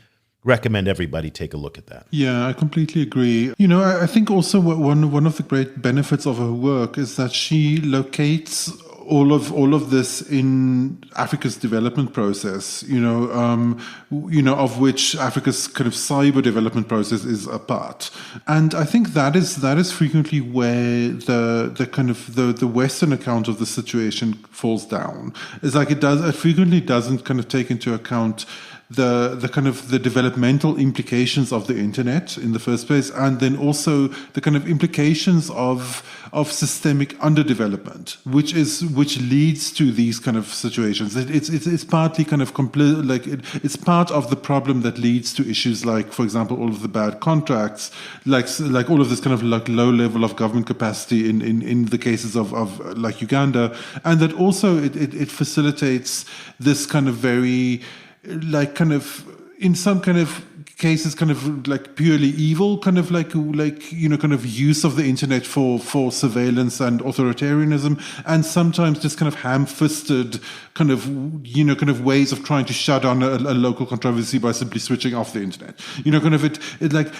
recommend everybody take a look at that. Yeah, I completely agree. You know, I think also one of the great benefits of her work is that she locates all of this in Africa's development process, of which Africa's kind of cyber development process is a part. And I think that is frequently where the kind of the Western account of the situation falls down. It's like it frequently doesn't kind of take into account the kind of the developmental implications of the internet in the first place, and then also the kind of implications of systemic underdevelopment, which leads to these kind of situations. It's partly kind of it's part of the problem that leads to issues like, for example, all of the bad contracts, like all of this kind of like low level of government capacity in the cases of like Uganda, and that also it facilitates this kind of very like kind of in some kind of cases kind of like purely evil kind of like kind of use of the internet for surveillance and authoritarianism, and sometimes just kind of ham-fisted kind of ways of trying to shut down a local controversy by simply switching off the internet. It like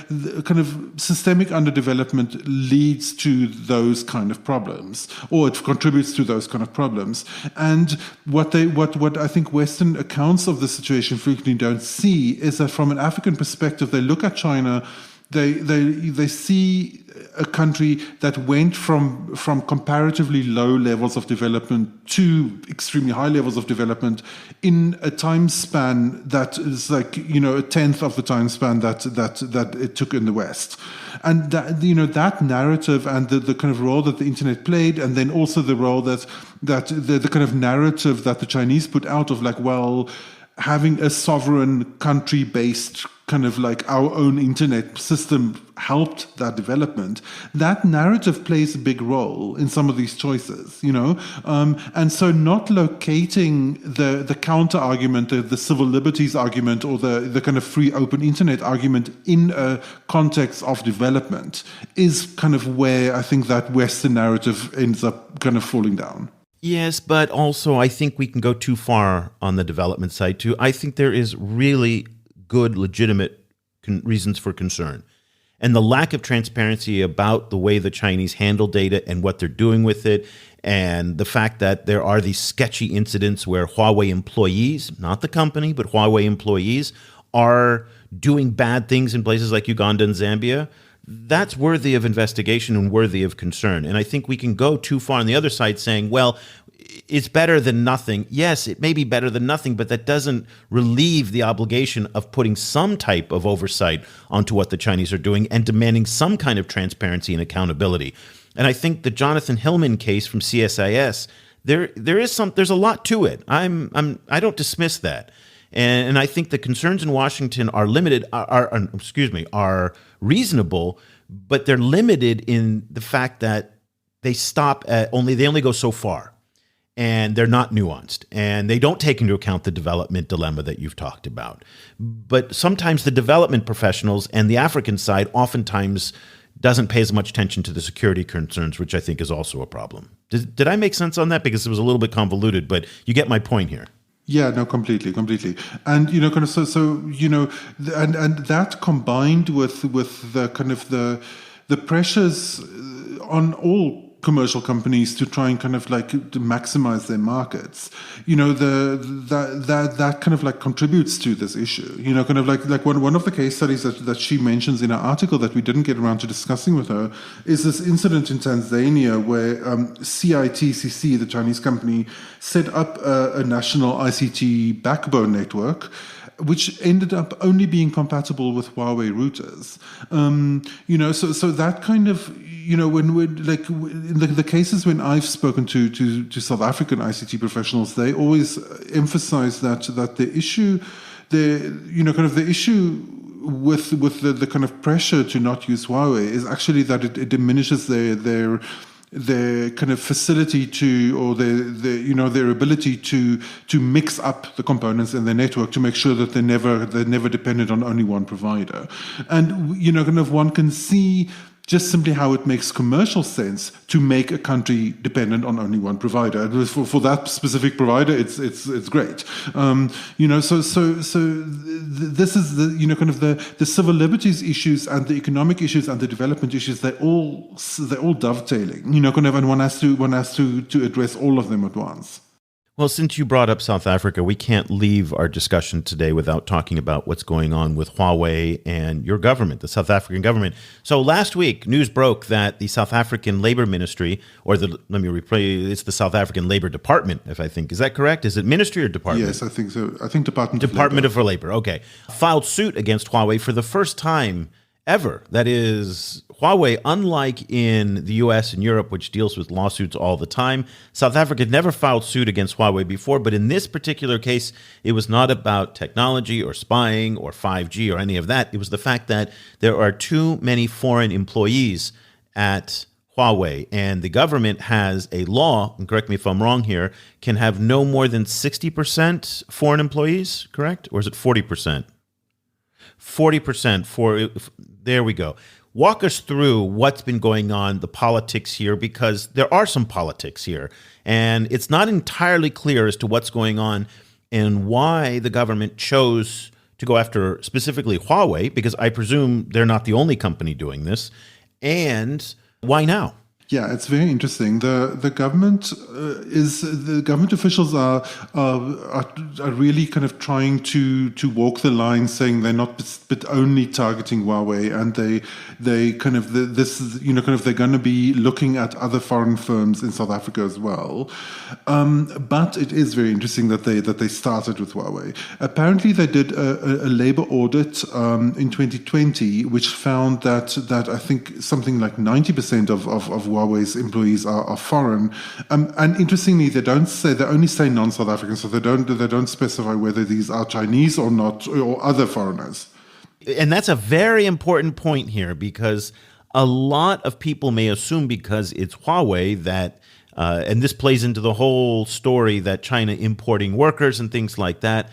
kind of systemic underdevelopment leads to those kind of problems, or it contributes to those kind of problems. And what I think Western accounts of the situation frequently don't see is that from an African perspective, they look at China, they see a country that went from comparatively low levels of development to extremely high levels of development in a time span that is like, a tenth of the time span that it took in the West. And that narrative and the kind of role that the internet played, and then also the role that the kind of narrative that the Chinese put out of like, well, having a sovereign country-based kind of like our own internet system helped that development. That narrative plays a big role in some of these choices, and so not locating the counter argument, the civil liberties argument, or the kind of free open internet argument in a context of development is kind of where I think that Western narrative ends up kind of falling down. Yes, but also I think we can go too far on the development side too. I think there is really good, legitimate reasons for concern. And the lack of transparency about the way the Chinese handle data and what they're doing with it, and the fact that there are these sketchy incidents where Huawei employees, not the company, but Huawei employees, are doing bad things in places like Uganda and Zambia, that's worthy of investigation and worthy of concern. And I think we can go too far on the other side saying, well, it's better than nothing. Yes, it may be better than nothing, but that doesn't relieve the obligation of putting some type of oversight onto what the Chinese are doing and demanding some kind of transparency and accountability. And I think the Jonathan Hillman case from CSIS, there's a lot to it. I don't dismiss that. And I think the concerns in Washington are reasonable, but they're limited in the fact that they only go so far, and they're not nuanced, and they don't take into account the development dilemma that you've talked about. But sometimes the development professionals and the African side oftentimes doesn't pay as much attention to the security concerns, which I think is also a problem. Did I make sense on that? Because it was a little bit convoluted, but you get my point here. Yeah, no, completely. And, kind of, and that combined with the kind of the pressures on all commercial companies to try and kind of like to maximize their markets, that kind of like contributes to this issue. Kind of like one of the case studies that she mentions in her article that we didn't get around to discussing with her is this incident in Tanzania where CITCC, the Chinese company, set up a national ICT backbone network, which ended up only being compatible with Huawei routers. So that kind of, when we're like in the cases when I've spoken to South African ICT professionals, they always emphasize that the issue, the issue with the kind of pressure to not use Huawei is actually that it diminishes their kind of facility to, or their ability to mix up the components in their network to make sure that they're never dependent on only one provider. And kind of one can see just simply how it makes commercial sense to make a country dependent on only one provider. For that specific provider, it's great. So this is the kind of the civil liberties issues and the economic issues and the development issues. They're all dovetailing. Kind of, and one has to address all of them at once. Well, since you brought up South Africa, we can't leave our discussion today without talking about what's going on with Huawei and your government, the South African government. So last week, news broke that the South African Labor Ministry, or it's the South African Labor Department, if I think. Is that correct? Is it ministry or department? Yes, I think so. I think Department of Labor, okay. Filed suit against Huawei for the first time ever. That is, Huawei, unlike in the US and Europe, which deals with lawsuits all the time, South Africa had never filed suit against Huawei before, but in this particular case, it was not about technology or spying or 5G or any of that. It was the fact that there are too many foreign employees at Huawei, and the government has a law, and correct me if I'm wrong here, can have no more than 60% foreign employees, correct? Or is it 40%? 40% there we go. Walk us through what's been going on, the politics here, because there are some politics here, and it's not entirely clear as to what's going on and why the government chose to go after specifically Huawei, because I presume they're not the only company doing this, and why now? Yeah, it's very interesting. The government the government officials are really kind of trying to walk the line, saying they're not but only targeting Huawei, and they kind of they're going to be looking at other foreign firms in South Africa as well. But it is very interesting that they started with Huawei. Apparently, they did a labor audit in 2020, which found that I think something like 90% of Huawei's employees are foreign, and interestingly, they only say non-South African, so they don't specify whether these are Chinese or not, or other foreigners. And that's a very important point here, because a lot of people may assume because it's Huawei that, and this plays into the whole story that China importing workers and things like that.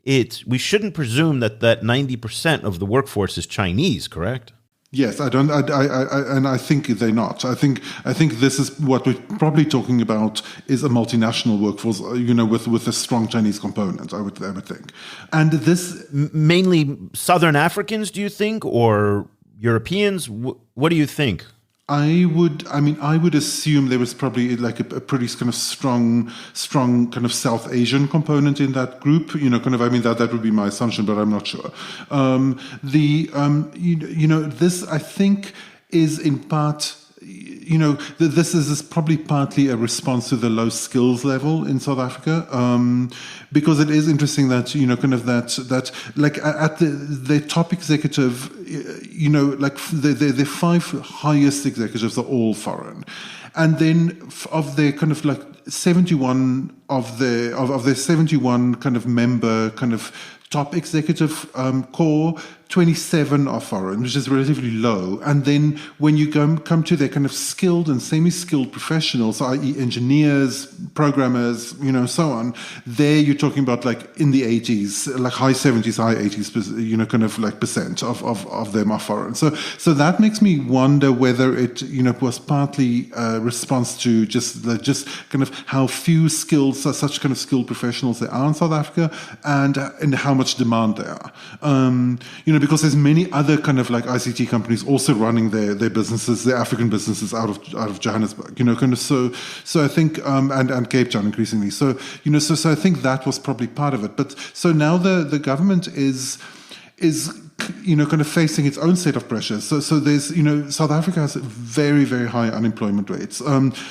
We shouldn't presume that 90% of the workforce is Chinese, correct? Yes, and I think they're not. I think this is what we're probably talking about is a multinational workforce, with a strong Chinese component. I would think, and this mainly Southern Africans. Do you think, or Europeans? What do you think? I would assume there was probably like a pretty kind of strong kind of South Asian component in that group. That would be my assumption, but I'm not sure. This I think is in part. This is probably partly a response to the low skills level in South Africa, because it is interesting that that like at the top executive, the 5 highest executives are all foreign, and then of their kind of like 71 of their 71 kind of member kind of top executive core, 27 are foreign, which is relatively low. And then when you come to their kind of skilled and semi-skilled professionals, i.e. engineers, programmers, so on, there you're talking about like in the 80s, like high 70s, high 80s, kind of like percent of them are foreign. So that makes me wonder whether it, was partly a response to just kind of how few skills, such kind of skilled professionals there are in South Africa, and how much demand there are. because there's many other kind of like ICT companies also running their businesses, their African businesses out of Johannesburg, kind of so I think and Cape Town increasingly. So so I think that was probably part of it. But so now the government is kind of facing its own set of pressures. So there's, South Africa has very, very high unemployment rates.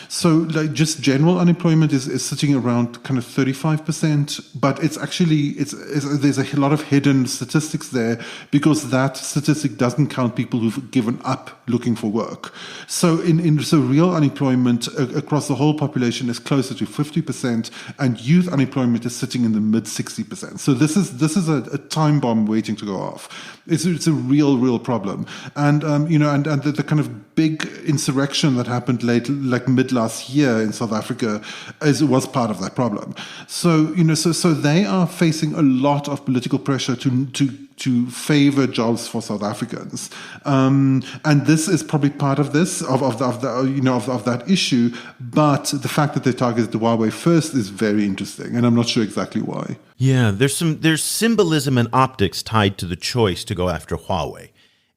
So like just general unemployment is sitting around kind of 35%, but it's actually, there's a lot of hidden statistics there because that statistic doesn't count people who've given up looking for work. So so real unemployment across the whole population is closer to 50%, and youth unemployment is sitting in the mid 60%. So this is a time bomb waiting to go off. It's a real problem, and the kind of big insurrection that happened like mid last year in South Africa was part of that problem. So so they are facing a lot of political pressure to favor jobs for South Africans, and this is probably part of this of that issue. But the fact that they targeted Huawei first is very interesting, and I'm not sure exactly why. Yeah, there's symbolism and optics tied to the choice to go after Huawei.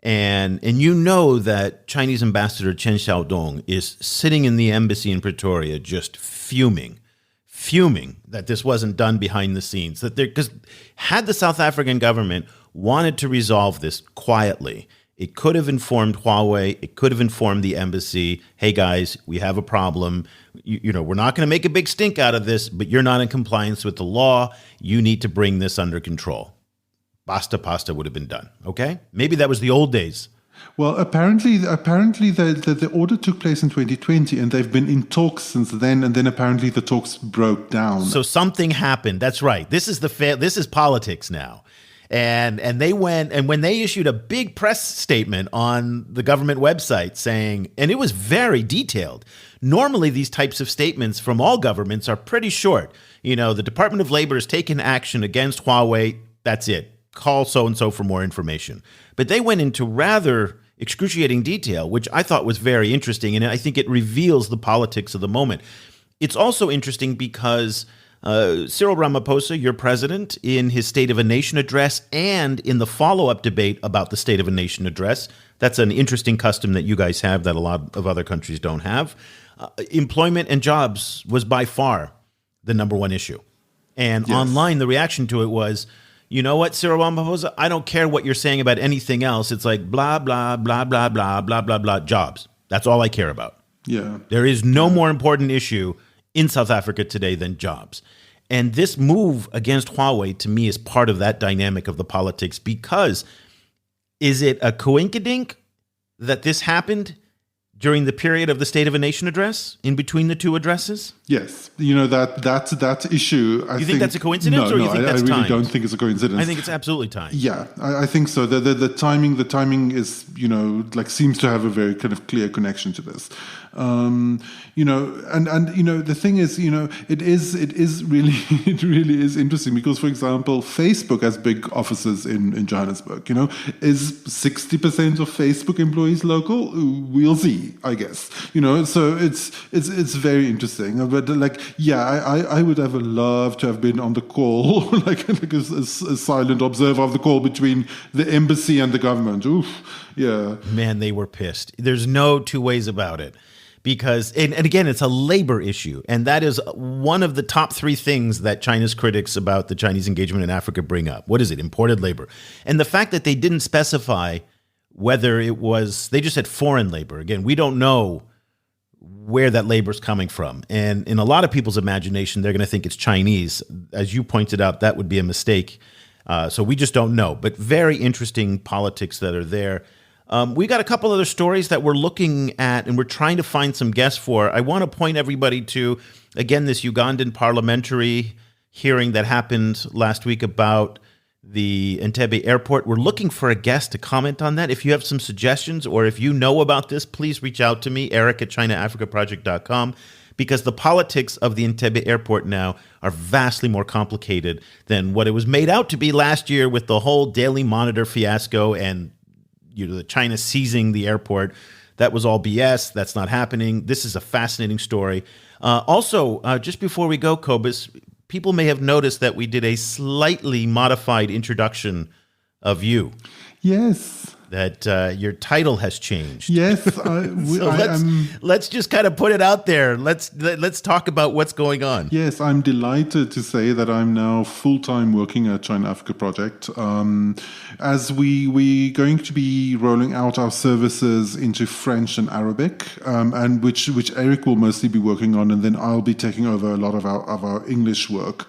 And that Chinese ambassador Chen Xiaodong is sitting in the embassy in Pretoria just fuming that this wasn't done behind the scenes. Because had the South African government wanted to resolve this quietly, it could have informed Huawei, it could have informed the embassy, hey guys, we have a problem. We're not going to make a big stink out of this, but you're not in compliance with the law. You need to bring this under control. Basta pasta would have been done, okay? Maybe that was the old days. Well, apparently the order took place in 2020, and they've been in talks since then, and then apparently the talks broke down. So something happened. That's right. This is politics now. And they went, and when they issued a big press statement on the government website saying, and it was very detailed. Normally, these types of statements from all governments are pretty short. The Department of Labor has taken action against Huawei. That's it. Call so-and-so for more information. But they went into rather excruciating detail, which I thought was very interesting, and I think it reveals the politics of the moment. It's also interesting because Cyril Ramaphosa, your president, in his State of a Nation address and in the follow-up debate about the State of a Nation address, that's an interesting custom that you guys have that a lot of other countries don't have, employment and jobs was by far the number one issue. And online, the reaction to it was, you know what, Cyril Ramaphosa, I don't care what you're saying about anything else. It's like blah, blah, blah, blah, blah, blah, blah, blah, jobs. That's all I care about. Yeah. There is no more important issue in South Africa today than jobs. And this move against Huawei, to me, is part of that dynamic of the politics, because is it a coinkydink that this happened during the period of the State of a Nation address, in between the two addresses? Yes. That issue, I think... You think that's a coincidence, or you think that's timed? I really don't think it's a coincidence. I think it's absolutely timed. Yeah, I think so. The timing is, seems to have a very kind of clear connection to this. The thing is, it really is interesting because, for example, Facebook has big offices in Johannesburg. Is 60% of Facebook employees local? We'll see, I guess. So it's very interesting. But I would have loved to have been on the call, like a silent observer of the call between the embassy and the government. Oof, yeah. Man, they were pissed. There's no two ways about it. Because, and again, it's a labor issue. And that is one of the top three things that China's critics about the Chinese engagement in Africa bring up. What is it? Imported labor. And the fact that they didn't specify whether it was, they just said foreign labor. Again, we don't know where that labor is coming from. And in a lot of people's imagination, they're going to think it's Chinese. As you pointed out, that would be a mistake. So we just don't know. But very interesting politics that are there. We got a couple other stories that we're looking at and we're trying to find some guests for. I want to point everybody to, again, this Ugandan parliamentary hearing that happened last week about the Entebbe airport. We're looking for a guest to comment on that. If you have some suggestions or if you know about this, please reach out to me, Eric at ChinaAfricaProject.com, because the politics of the Entebbe airport now are vastly more complicated than what it was made out to be last year with the whole Daily Monitor fiasco and the China seizing the airport. That was all BS. That's not happening. This is a fascinating story. Also, just before we go, Cobus, people may have noticed that we did a slightly modified introduction of you. Yes. That your title has changed. Yes. Let's just kind of put it out there. Let's talk about what's going on. Yes, I'm delighted to say that I'm now full-time working at China Africa Project. As we're going to be rolling out our services into French and Arabic, and which Eric will mostly be working on, and then I'll be taking over a lot of our English work.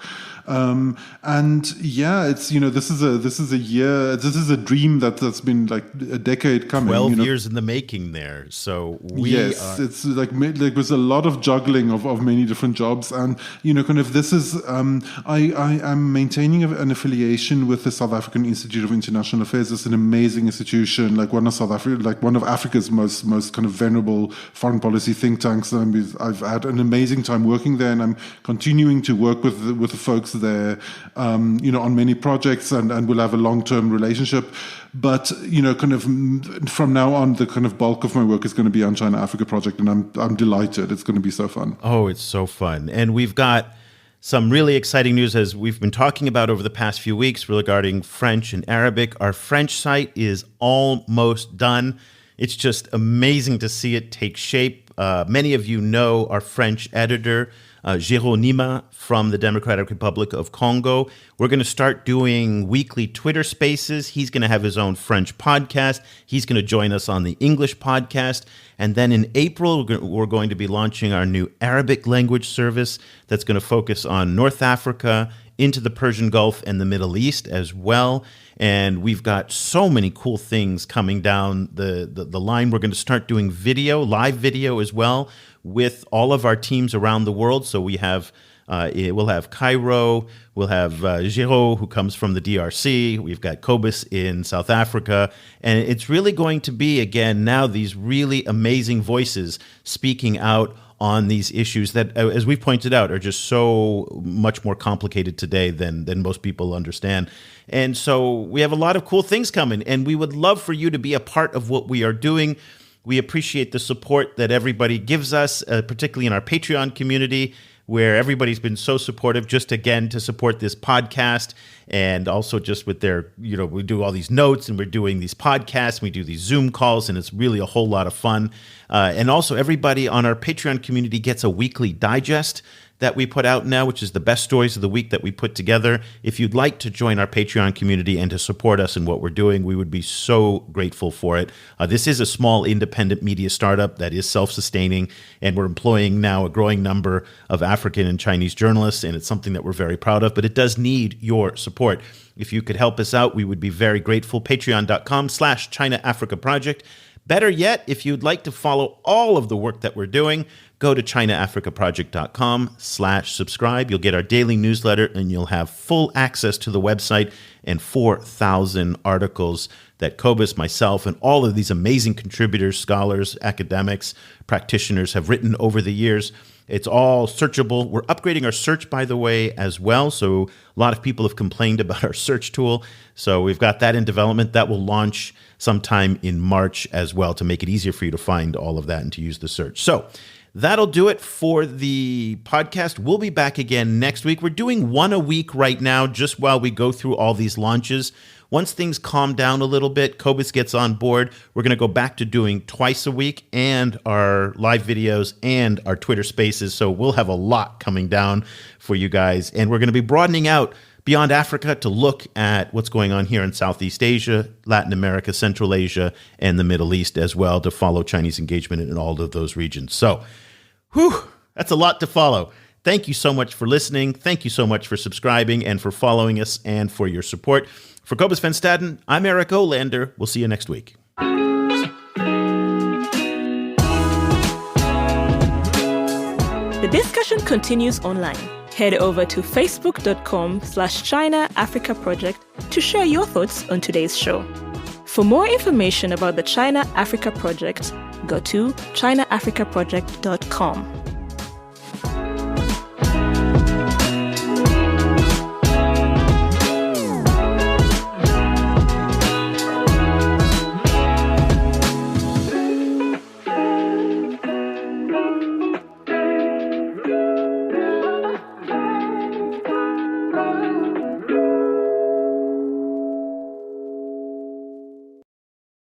And yeah, it's, this is a dream that's been like a decade coming. 12 years in the making there. So it's like there was a lot of juggling of many different jobs, and this is I am maintaining an affiliation with the South African Institute of International Affairs. It's an amazing institution, like one of Africa's most kind of venerable foreign policy think tanks. I've had an amazing time working there, and I'm continuing to work with the folks there, on many projects, and we'll have a long-term relationship. But from now on, the kind of bulk of my work is going to be on China Africa Project, and I'm delighted. It's going to be so fun. Oh, it's so fun, and we've got some really exciting news as we've been talking about over the past few weeks regarding French and Arabic. Our French site is almost done. It's just amazing to see it take shape. Many of you know our French editor, Jérôme from the Democratic Republic of Congo. We're going to start doing weekly Twitter spaces. He's going to have his own French podcast. He's going to join us on the English podcast. And then in April, we're going to be launching our new Arabic language service that's going to focus on North Africa, into the Persian Gulf and the Middle East as well. And we've got so many cool things coming down the line. We're going to start doing live video as well, with all of our teams around the world. So we'll have Cairo, we'll have Giraud, who comes from the DRC, we've got Cobus in South Africa, and it's really going to be, again, now these really amazing voices speaking out on these issues that, as we've pointed out, are just so much more complicated today than most people understand. And so we have a lot of cool things coming, and we would love for you to be a part of what we are doing. We appreciate the support that everybody gives us, particularly in our Patreon community, where everybody's been so supportive, just again to support this podcast, and also just with their, we do all these notes and we're doing these podcasts, we do these Zoom calls, and it's really a whole lot of fun. And also everybody on our Patreon community gets a weekly digest that we put out now, which is the best stories of the week that we put together. If you'd like to join our Patreon community and to support us in what we're doing, we would be so grateful for it. This is a small independent media startup that is self-sustaining, and we're employing now a growing number of African and Chinese journalists, and it's something that we're very proud of, but it does need your support. If you could help us out, we would be very grateful. Patreon.com/China Africa Project. Better yet, if you'd like to follow all of the work that we're doing, go to ChinaAfricaProject.com/subscribe. You'll get our daily newsletter, and you'll have full access to the website and 4,000 articles that Cobus, myself, and all of these amazing contributors, scholars, academics, practitioners have written over the years. It's all searchable. We're upgrading our search, by the way, as well. So a lot of people have complained about our search tool. So we've got that in development. That will launch sometime in March as well to make it easier for you to find all of that and to use the search. So that'll do it for the podcast. We'll be back again next week. We're doing one a week right now, just while we go through all these launches. Once things calm down a little bit, Cobus gets on board, we're going to go back to doing twice a week, and our live videos and our Twitter spaces. So we'll have a lot coming down for you guys. And we're going to be broadening out beyond Africa to look at what's going on here in Southeast Asia, Latin America, Central Asia, and the Middle East as well, to follow Chinese engagement in all of those regions. So, that's a lot to follow. Thank you so much for listening. Thank you so much for subscribing and for following us and for your support. For Cobus van Staden, I'm Eric Olander. We'll see you next week. The discussion continues online. Head over to facebook.com/China Africa Project to share your thoughts on today's show. For more information about the China Africa Project, go to ChinaAfricaProject.com.